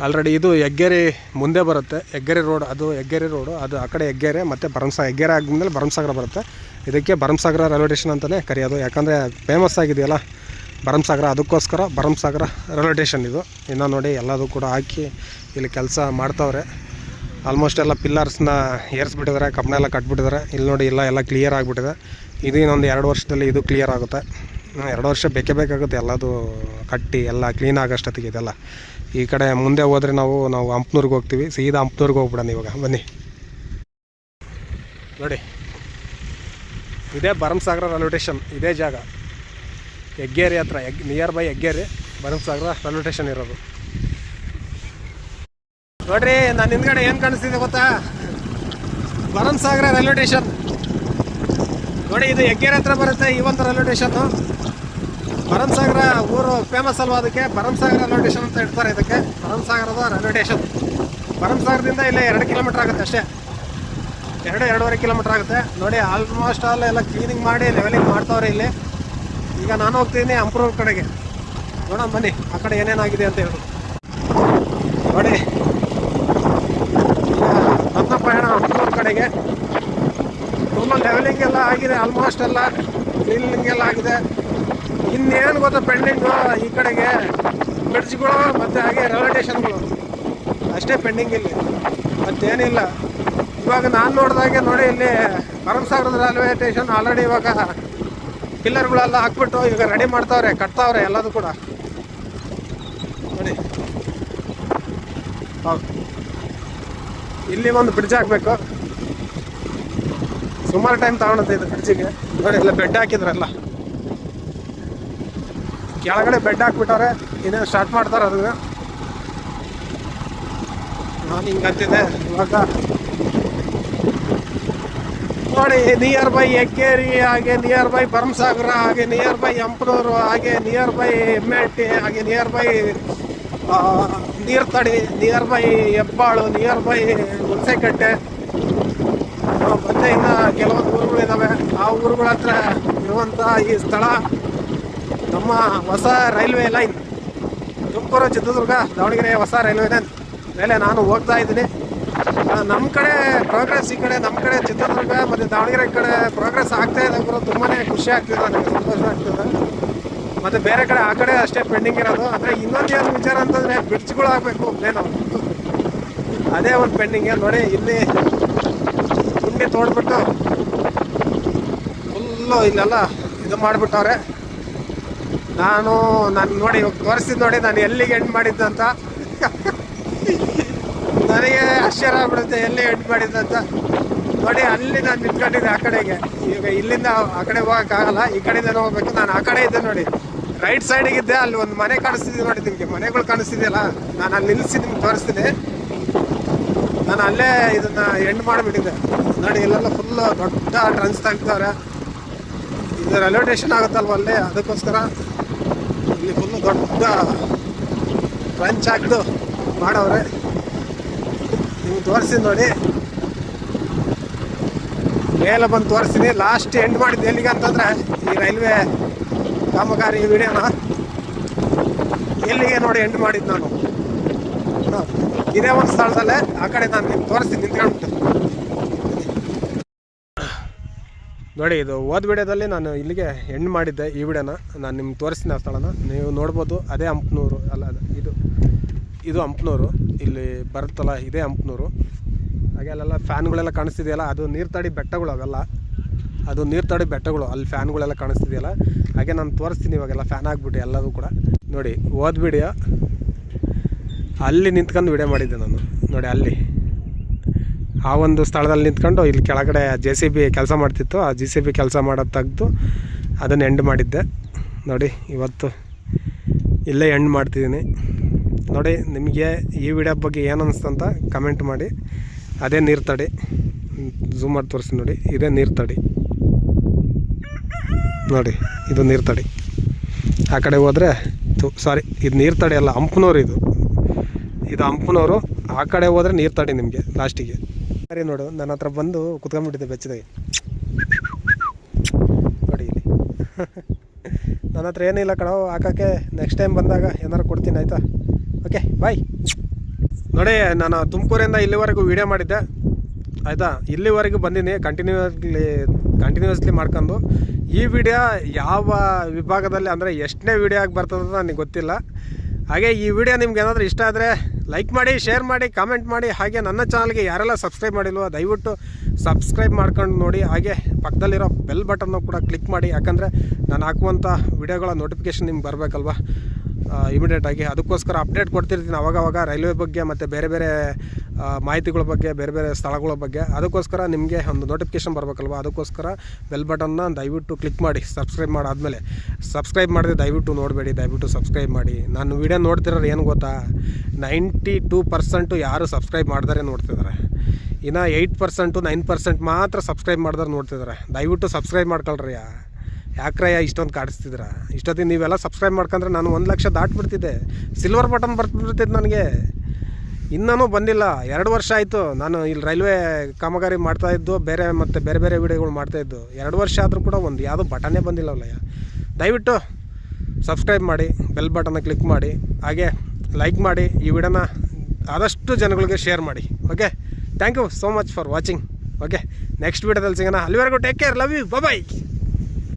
ಆಲ್ರೆಡಿ ಇದು ಹೆಗ್ಗೇರಿ ಮುಂದೆ ಬರುತ್ತೆ. ಹೆಗ್ಗೇರಿ ರೋಡ್, ಅದು ಹೆಗ್ಗೇರಿ ರೋಡು, ಅದು ಆ ಕಡೆ ಹೆಗ್ಗೇರಿ ಮತ್ತು ಹೆಗ್ಗೇರಿ ಆದಮೇಲೆ ಭರಮಸಾಗರ ಬರುತ್ತೆ. ಇದಕ್ಕೆ ಭರಮಸಾಗರ ರೈಲ್ವೆ ಸ್ಟೇಷನ್ ಅಂತಲೇ ಕರೆಯೋದು. ಯಾಕಂದರೆ ಫೇಮಸ್ ಆಗಿದೆಯಲ್ಲ ಭರಮಸಾಗರ, ಅದಕ್ಕೋಸ್ಕರ ಭರಮಸಾಗರ ರೈಲ್ವೆ ಸ್ಟೇಷನ್ ಇದು. ಇನ್ನು ನೋಡಿ ಎಲ್ಲದೂ ಕೂಡ ಹಾಕಿ ಇಲ್ಲಿ ಕೆಲಸ ಮಾಡ್ತವ್ರೆ. ಆಲ್ಮೋಸ್ಟ್ ಎಲ್ಲ ಪಿಲ್ಲರ್ಸ್ನ ಏರಿಸ್ಬಿಟ್ಟಿದ್ದಾರೆ, ಕಬ್ಬಣ ಎಲ್ಲ ಕಟ್ಬಿಟ್ಟಿದ್ದಾರೆ. ಇಲ್ಲಿ ನೋಡಿ ಎಲ್ಲ ಕ್ಲಿಯರ್ ಆಗಿಬಿಟ್ಟಿದೆ. ಇದು ಇನ್ನೊಂದು 2 ವರ್ಷದಲ್ಲಿ ಇದು ಕ್ಲಿಯರ್ ಆಗುತ್ತೆ. 2 ವರ್ಷ ಬೇಕೇ ಬೇಕಾಗುತ್ತೆ ಎಲ್ಲದು ಕಟ್ಟಿ ಎಲ್ಲ ಕ್ಲೀನ್ ಆಗೋಷ್ಟೊತ್ತಿಗೆ ಇದೆಲ್ಲ. ಈ ಕಡೆ ಮುಂದೆ ಹೋದರೆ ನಾವು ಹಂಪನೂರಿಗೆ ಹೋಗ್ತೀವಿ. ಸೀದಾ ಹಂಪನೂರಿಗೆ ಹೋಗ್ಬಿಡೋಣ ಇವಾಗ, ಬನ್ನಿ. ನೋಡಿ, ಇದೇ ಭರಮಸಾಗರ ರೈಲ್ವೆ ಸ್ಟೇಷನ್, ಇದೇ ಜಾಗ ಹೆಗ್ಗೇರಿ ಹತ್ರ, near by Heggeri Bharamasagara railway station ಇರೋದು. ನೋಡ್ರಿ, ನಾನು ಹಿಂದ್ಗಡೆ ಏನು ಕಾಣಿಸ್ತಿದೆ ಗೊತ್ತಾ? ಭರಮಸಾಗರ ರೈಲ್ವೆ ಸ್ಟೇಷನ್ ನೋಡಿ. ಇದು ಹೆಗ್ಗೇರಿ ಹತ್ರ ಬರುತ್ತೆ ಈ ಒಂದು ರೈಲ್ವೆ ಸ್ಟೇಷನ್ನು. ಭರಮಸಾಗರ ಊರು ಫೇಮಸ್ ಅಲ್ವಾ, ಅದಕ್ಕೆ ಭರಮಸಾಗರ ರೈಲ್ವೆ ಸ್ಟೇಷನ್ ಅಂತ ಇಡ್ತಾರೆ ಇದಕ್ಕೆ. ಭರಮಸಾಗರದ ರೈಲ್ವೆ ಸ್ಟೇಷನ್ ಭರಮಸಾಗರದಿಂದ ಇಲ್ಲೇ 2 ಕಿಲೋಮೀಟ್ರ್ ಆಗುತ್ತೆ ಅಷ್ಟೇ. 2-2.5 ಕಿಲೋಮೀಟ್ರ್ ಆಗುತ್ತೆ ನೋಡಿ. ಆಲ್ಮೋಸ್ಟ್ ಎಲ್ಲ ಕ್ಲೀನಿಂಗ್ ಮಾಡಿ ಲೆವೆಲಿಂಗ್ ಮಾಡ್ತಾವ್ರೆ ಇಲ್ಲಿ. ಈಗ ನಾನು ಹೋಗ್ತೀನಿ ಹಂಪನೂರು ಕಡೆಗೆ, ನೋಡೋಣ ಬನ್ನಿ ಆ ಕಡೆ ಏನೇನಾಗಿದೆ ಅಂತ ಹೇಳಿ. ನೋಡಿ, ನನ್ನ ಪಯಣ ಹಂಪನೂರು ಕಡೆಗೆ. ತುಂಬ ಲೆವೆಲಿಂಗ್ ಎಲ್ಲ ಆಗಿದೆ, ಆಲ್ಮೋಸ್ಟ್ ಎಲ್ಲ ಕ್ಲೀನಿಂಗ್ ಎಲ್ಲ ಆಗಿದೆ. ಇನ್ನೇನು ಗೊತ್ತಾ ಪೆಂಡಿಂಗು, ಈ ಕಡೆಗೆ ಬ್ರಿಡ್ಜ್ಗಳು ಮತ್ತು ಹಾಗೆ ರೈಲ್ವೆ ಸ್ಟೇಷನ್ಗಳು ಅಷ್ಟೇ ಪೆಂಡಿಂಗ್ ಇಲ್ಲಿ, ಮತ್ತೇನಿಲ್ಲ. ಇವಾಗ ನಾನು ನೋಡಿದಾಗೆ ನೋಡಿ, ಇಲ್ಲಿ ಭರಮಸಾಗರದ ರೈಲ್ವೆ ಸ್ಟೇಷನ್ ಆಲ್ರೆಡಿ ಇವಾಗ ಪಿಲ್ಲರ್ಗಳೆಲ್ಲ ಹಾಕ್ಬಿಟ್ಟು ಈಗ ರೆಡಿ ಮಾಡ್ತಾವ್ರೆ, ಕಟ್ತಾವ್ರೆ ಎಲ್ಲದೂ ಕೂಡ ನೋಡಿ. ಹೌದು, ಇಲ್ಲಿ ಒಂದು ಬ್ರಿಡ್ಜ್ ಹಾಕಬೇಕು. ಸುಮಾರು ಟೈಮ್ ತಗೊಳುತ್ತೆ ಇದು ಬ್ರಿಡ್ಜಿಗೆ. ನೋಡಿ, ಎಲ್ಲ ಬೆಡ್ ಹಾಕಿದ್ರಲ್ಲ, ಕೆಳಗಡೆ ಬೆಡ್ ಹಾಕ್ಬಿಟ್ಟವ್ರೆ. ಇನ್ನೇನು ಸ್ಟಾರ್ಟ್ ಮಾಡ್ತಾರೆ ಅದನ್ನು. ನಾನು ಹಿಂಗೆ ಅಂತಿದ್ದೆ ಇವಾಗ ನೋಡಿ. ನಿಯರ್ ಬೈ ಹೆಗ್ಗೇರಿ, ಹಾಗೆ ನಿಯರ್ ಬೈ ಭರಮಸಾಗರ, ಹಾಗೆ ನಿಯರ್ ಬೈ ಹಂಪನೂರು, ಹಾಗೆ ನಿಯರ್ ಬೈ ಎಮ್ಮೆಟ್ಟಿ, ಹಾಗೆ nearby Neerthadi, nearby Hebbalu, nearby Hunasekatte, ಮತ್ತು ಇನ್ನು ಕೆಲವೊಂದು ಊರುಗಳಿದ್ದಾವೆ. ಆ ಊರುಗಳ ಹತ್ರ ಇರುವಂಥ ಈ ಸ್ಥಳ ನಮ್ಮ ಹೊಸ ರೈಲ್ವೆ ಲೈನ್, ತುಮಕೂರು, ಚಿತ್ರದುರ್ಗ, ದಾವಣಗೆರೆ ಹೊಸ ರೈಲ್ವೆ ಲೈನ್ ಮೇಲೆ ನಾನು ಹೋಗ್ತಾ ಇದ್ದೀನಿ. ನಮ್ಮ ಕಡೆ ಪ್ರೋಗ್ರೆಸ್, ಈ ಕಡೆ ನಮ್ಮ ಕಡೆ ಚಿತ್ರದುರ್ಗ ಮತ್ತು ದಾವಣಗೆರೆ ಕಡೆ ಪ್ರೋಗ್ರೆಸ್ ಆಗ್ತಾ ಇದೆ. ತುಂಬಾ ಖುಷಿ ಆಗ್ತಿದೆ, ನನಗೆ ಸಂತೋಷ ಆಗ್ತಿದೆ. ಮತ್ತು ಬೇರೆ ಕಡೆ ಆ ಕಡೆ ಅಷ್ಟೇ ಪೆಂಡಿಂಗ್ ಇರೋದು. ಅಂದರೆ ಇನ್ನೊಂದು ಏನು ವಿಚಾರ ಅಂತಂದರೆ ಬ್ರಿಡ್ಜ್ಗಳು ಆಗಬೇಕು ಮೇನು, ಅದೇ ಒಂದು ಪೆಂಡಿಂಗ್. ನೋಡಿ, ಇಲ್ಲಿ ಗುಂಡಿ ತೋಡ್ಬಿಟ್ಟು ಫುಲ್ಲು ಇಲ್ಲೆಲ್ಲ ಇದು ಮಾಡಿಬಿಟ್ಟವ್ರೆ. ನಾನು ನೋಡಿ ಇವಾಗ ತೋರಿಸ್ತಿದ್ದು ನೋಡಿ, ನಾನು ಎಲ್ಲಿಗೆ ಎಂಡ್ ಮಾಡಿದ್ದಂತ ನನಗೆ ಆಶ್ಚರ್ಯ ಆಗ್ಬಿಡುತ್ತೆ, ಎಲ್ಲಿ ಎಂಡ್ ಮಾಡಿದ್ದಂತ ನೋಡಿ. ಅಲ್ಲಿ ನಾನು ನಿಂತ್ಕೊಂಡಿದ್ದೆ ಆ ಕಡೆಗೆ. ಈಗ ಇಲ್ಲಿಂದ ಆ ಕಡೆ ಹೋಗೋಕ್ಕಾಗಲ್ಲ, ಈ ಕಡೆಯಿಂದನೇ ಹೋಗ್ಬೇಕು. ನಾನು ಆ ಕಡೆ ಇದ್ದೆ ನೋಡಿ, ರೈಟ್ ಸೈಡಿಗಿದ್ದೆ. ಅಲ್ಲಿ ಒಂದು ಮನೆ ಕಾಣಿಸ್ತಿದ್ದೆ ನೋಡಿ, ನಿಮಗೆ ಮನೆಗಳು ಕಾಣಿಸ್ತಿದೆಯಲ್ಲ, ನಾನು ಅಲ್ಲಿ ನಿಲ್ಲಿಸಿ ನಿಮ್ಗೆ ತೋರಿಸ್ತೀನಿ. ನಾನು ಅಲ್ಲೇ ಇದನ್ನು ಎಂಡ್ ಮಾಡಿಬಿಟ್ಟಿದ್ದೆ ನೋಡಿ. ಇಲ್ಲೆಲ್ಲ ಫುಲ್ಲು ದೊಡ್ಡ ಟ್ರಂಚ್ ತೆಗ್ದವ್ರೆ. ಇದು ರೈಲ್ವೆ ಸ್ಟೇಷನ್ ಆಗುತ್ತಲ್ವ ಅಲ್ಲೇ, ಅದಕ್ಕೋಸ್ಕರ ಇಲ್ಲಿ ಫುಲ್ಲು ದೊಡ್ಡ ಟ್ರಂಚ್ ಹಾಕ್ದು ಮಾಡವ್ರೆ. ನಿಮ್ಗೆ ತೋರಿಸ್ತೀನಿ ನೋಡಿ, ಮೇಲೆ ಬಂದು ತೋರಿಸ್ತೀನಿ. ಲಾಸ್ಟ್ ಎಂಡ್ ಮಾಡಿದ್ದು ಎಲ್ಲಿಗೆ ಅಂತಂದರೆ, ಈ ರೈಲ್ವೆ ಕಾಮಗಾರಿ ವಿಡಿಯೋನ ಎಲ್ಲಿಗೆ ನೋಡಿ ಎಂಡ್ ಮಾಡಿದ್ದು ನಾನು. ಇದೇ ಒಂದು ಸ್ಥಳದಲ್ಲೇ, ಆ ಕಡೆ ನಾನು ನಿಮ್ಗೆ ತೋರಿಸ್ತೀನಿ ನಿಂತ್ಕೊಂಡ್ಬಿಟ್ಟು ನೋಡಿ. ಇದು ಹೋದ ವಿಡಿಯೋದಲ್ಲಿ ನಾನು ಇಲ್ಲಿಗೆ ಎಂಡ್ ಮಾಡಿದ್ದೆ ಈ ವಿಡಿಯೋನ. ನಾನು ನಿಮ್ಗೆ ತೋರಿಸ್ತೀನಿ ಆ ಸ್ಥಳನ, ನೀವು ನೋಡ್ಬೋದು. ಅದೇ ಹಂಪನೂರು ಅಲ್ಲ, ಇದು ಹಂಪನೂರು. ಇಲ್ಲಿ ಬರುತ್ತಲ್ಲ, ಇದೇ ಹಂಪನೂರು. ಹಾಗೆ ಅಲ್ಲೆಲ್ಲ ಫ್ಯಾನ್ಗಳೆಲ್ಲ ಕಾಣಿಸ್ತಿದೆಯಲ್ಲ, ಅದು ನೀರ್ತಡಿ ಬೆಟ್ಟಗಳು ಅವೆಲ್ಲ, ಅದು ನೀರ್ತಡಿ ಬೆಟ್ಟಗಳು. ಅಲ್ಲಿ ಫ್ಯಾನ್ಗಳೆಲ್ಲ ಕಾಣಿಸ್ತಿದೆಯಲ್ಲ, ಹಾಗೆ ನಾನು ತೋರಿಸ್ತೀನಿ ಇವಾಗೆಲ್ಲ ಫ್ಯಾನ್ ಆಗಿಬಿಟ್ಟು ಎಲ್ಲದೂ ಕೂಡ ನೋಡಿ. ಹೋದ ವಿಡಿಯೋ ಅಲ್ಲಿ ನಿಂತ್ಕೊಂಡು ವಿಡಿಯೋ ಮಾಡಿದ್ದೆ ನಾನು ನೋಡಿ. ಅಲ್ಲಿ ಆ ಒಂದು ಸ್ಥಳದಲ್ಲಿ ನಿಂತ್ಕೊಂಡು ಇಲ್ಲಿ ಕೆಳಗಡೆ JCB ಕೆಲಸ ಮಾಡ್ತಿತ್ತು. ಆ JCB ಕೆಲಸ ಮಾಡೋದು ತೆಗೆದು ಅದನ್ನು ಎಂಡ್ ಮಾಡಿದ್ದೆ ನೋಡಿ. ಇವತ್ತು ಇಲ್ಲೇ ಎಂಡ್ ಮಾಡ್ತಿದ್ದೀನಿ ನೋಡಿ. ನಿಮಗೆ ಈ ವಿಡಿಯೋ ಬಗ್ಗೆ ಏನು ಅನಿಸ್ತಂತ ಕಮೆಂಟ್ ಮಾಡಿ. ಅದೇ ನೀರು ತಡಿ, ಝೂಮ್ ಮಾಡಿ ತೋರಿಸಿ ನೋಡಿ. ಇದೇ ನೀರು ತಡಿ ನೋಡಿ, ಇದು ನೀರು ತಡಿ. ಆ ಕಡೆ ಹೋದರೆ ಸಾರಿ, ಇದು ನೀರು ತಡಿ ಅಲ್ಲ, ಹಂಪನೂರು. ಇದು ಹಂಪನೂರು. ಆ ಕಡೆ ಹೋದರೆ ನೀರು ತಡಿ ನಿಮಗೆ ಲಾಸ್ಟಿಗೆ. ಸರಿ ನೋಡು, ನನ್ನ ಹತ್ರ ಬಂದು ಕುತ್ಕೊಂಡ್ಬಿಟ್ಟಿದ್ದೆ ಬೆಚ್ಚದಾಗಿ ನೋಡಿ ಇಲ್ಲಿ. ನನ್ನ ಹತ್ರ ಏನಿಲ್ಲ ಕಣೋ ಹಾಕೋಕ್ಕೆ. ನೆಕ್ಸ್ಟ್ ಟೈಮ್ ಬಂದಾಗ ಏನಾರು ಕೊಡ್ತೀನಿ, ಆಯಿತಾ? Okay bye. ನೋಡಿ, ನಾನು ತುಮಕೂರಿಂದ ಇಲ್ಲಿವರೆಗೂ ವೀಡಿಯೋ ಮಾಡಿದ್ದೆ, ಆಯಿತಾ? ಇಲ್ಲಿವರೆಗೂ ಬಂದೀನಿ ಕಂಟಿನ್ಯೂಸ್ಲಿ ಮಾಡ್ಕೊಂಡು. ಈ ವಿಡಿಯೋ ಯಾವ ವಿಭಾಗದಲ್ಲಿ ಅಂದರೆ ಎಷ್ಟನೇ ವೀಡಿಯೋ ಆಗಿ ಬರ್ತದೆ ನನಗೆ ಗೊತ್ತಿಲ್ಲ. ಹಾಗೆ ಈ ವಿಡಿಯೋ ನಿಮ್ಗೆ ಏನಾದರೂ ಇಷ್ಟ ಆದರೆ ಲೈಕ್ ಮಾಡಿ, ಶೇರ್ ಮಾಡಿ, ಕಾಮೆಂಟ್ ಮಾಡಿ. ಹಾಗೆ ನನ್ನ ಚಾನಲ್ಗೆ ಯಾರೆಲ್ಲ ಸಬ್ಸ್ಕ್ರೈಬ್ ಮಾಡಿಲ್ವೋ ದಯವಿಟ್ಟು ಸಬ್ಸ್ಕ್ರೈಬ್ ಮಾಡ್ಕೊಂಡು ನೋಡಿ. ಹಾಗೆ ಪಕ್ಕದಲ್ಲಿರೋ ಬೆಲ್ ಬಟನ್ನು ಕೂಡ ಕ್ಲಿಕ್ ಮಾಡಿ, ಯಾಕಂದರೆ ನಾನು ಹಾಕುವಂಥ ವಿಡಿಯೋಗಳ ನೋಟಿಫಿಕೇಷನ್ ನಿಮ್ಗೆ ಬರಬೇಕಲ್ವ ಇಮಿಡಿಯೇಟಾಗಿ. ಅದಕ್ಕೋಸ್ಕರ ಅಪ್ಡೇಟ್ ಕೊಡ್ತಿರ್ತೀನಿ ಅವಾಗವಾಗ, ರೈಲ್ವೆ ಬಗ್ಗೆ ಮತ್ತು ಬೇರೆ ಬೇರೆ ಮಾಹಿತಿಗಳ ಬಗ್ಗೆ, ಬೇರೆ ಬೇರೆ ಸ್ಥಳಗಳ ಬಗ್ಗೆ. ಅದಕ್ಕೋಸ್ಕರ ನಿಮಗೆ ಒಂದು ನೋಟಿಫಿಕೇಷನ್ ಬರಬೇಕಲ್ವ, ಅದಕ್ಕೋಸ್ಕರ ಬೆಲ್ ಬಟನ್ನ ದಯವಿಟ್ಟು ಕ್ಲಿಕ್ ಮಾಡಿ. ಸಬ್ಸ್ಕ್ರೈಬ್ ಮಾಡಾದಮೇಲೆ, ಸಬ್ಸ್ಕ್ರೈಬ್ ಮಾಡಿದ್ರೆ ದಯವಿಟ್ಟು ನೋಡಬೇಡಿ, ದಯವಿಟ್ಟು ಸಬ್ಸ್ಕ್ರೈಬ್ ಮಾಡಿ. ನಾನು ವಿಡಿಯೋ ನೋಡ್ತಿರೋರು ಏನು ಗೊತ್ತಾ, 92% ಯಾರು ಸಬ್ಸ್ಕ್ರೈಬ್ ಮಾಡ್ದಾರೆ ನೋಡ್ತಿದ್ದಾರೆ. ಇನ್ನು 8%, 9% ಮಾತ್ರ ಸಬ್ಸ್ಕ್ರೈಬ್ ಮಾಡಿದ್ರೆ ನೋಡ್ತಿದ್ದಾರೆ. ದಯವಿಟ್ಟು ಸಬ್ಸ್ಕ್ರೈಬ್ ಮಾಡ್ಕೊಳ್ರಿ. ಯಾಕ್ರಯ್ಯ ಇಷ್ಟೊಂದು ಕಾಡಿಸ್ತಿದ್ರ? ಇಷ್ಟೊತ್ತಿಗೆ ನೀವೆಲ್ಲ ಸಬ್ಸ್ಕ್ರೈಬ್ ಮಾಡ್ಕೊಂಡ್ರೆ ನಾನು 1 ಲಕ್ಷ ದಾಟ್ಬಿಡ್ತಿದ್ದೆ. ಸಿಲ್ವರ್ ಬಟನ್ ಬರ್ತಿರ್ತಿದ್ದು ನನಗೆ. ಇನ್ನೂ ಬಂದಿಲ್ಲ. 2 ವರ್ಷ ಆಯಿತು ನಾನು ಇಲ್ಲಿ ರೈಲ್ವೆ ಕಾಮಗಾರಿ ಮಾಡ್ತಾಯಿದ್ದು, ಮತ್ತು ಬೇರೆ ಬೇರೆ ವೀಡಿಯೋಗಳು ಮಾಡ್ತಾಯಿದ್ದು. 2 ವರ್ಷ ಆದರೂ ಕೂಡ ಒಂದು ಯಾವುದೋ ಬಟನ್ನೇ ಬಂದಿಲ್ಲವಲ್ಲ. ದಯವಿಟ್ಟು ಸಬ್ಸ್ಕ್ರೈಬ್ ಮಾಡಿ, ಬೆಲ್ ಬಟನ್ನ ಕ್ಲಿಕ್ ಮಾಡಿ, ಹಾಗೆ ಲೈಕ್ ಮಾಡಿ. ಈ ವಿಡಿಯೋನ ಆದಷ್ಟು ಜನಗಳಿಗೆ ಶೇರ್ ಮಾಡಿ. Okay, thank you so much for watching. Okay, next ವೀಡಿಯೋದಲ್ಲಿ ಸಿಗೋಣ. ಅಲ್ಲಿವರೆಗೂ take care, love you, bye.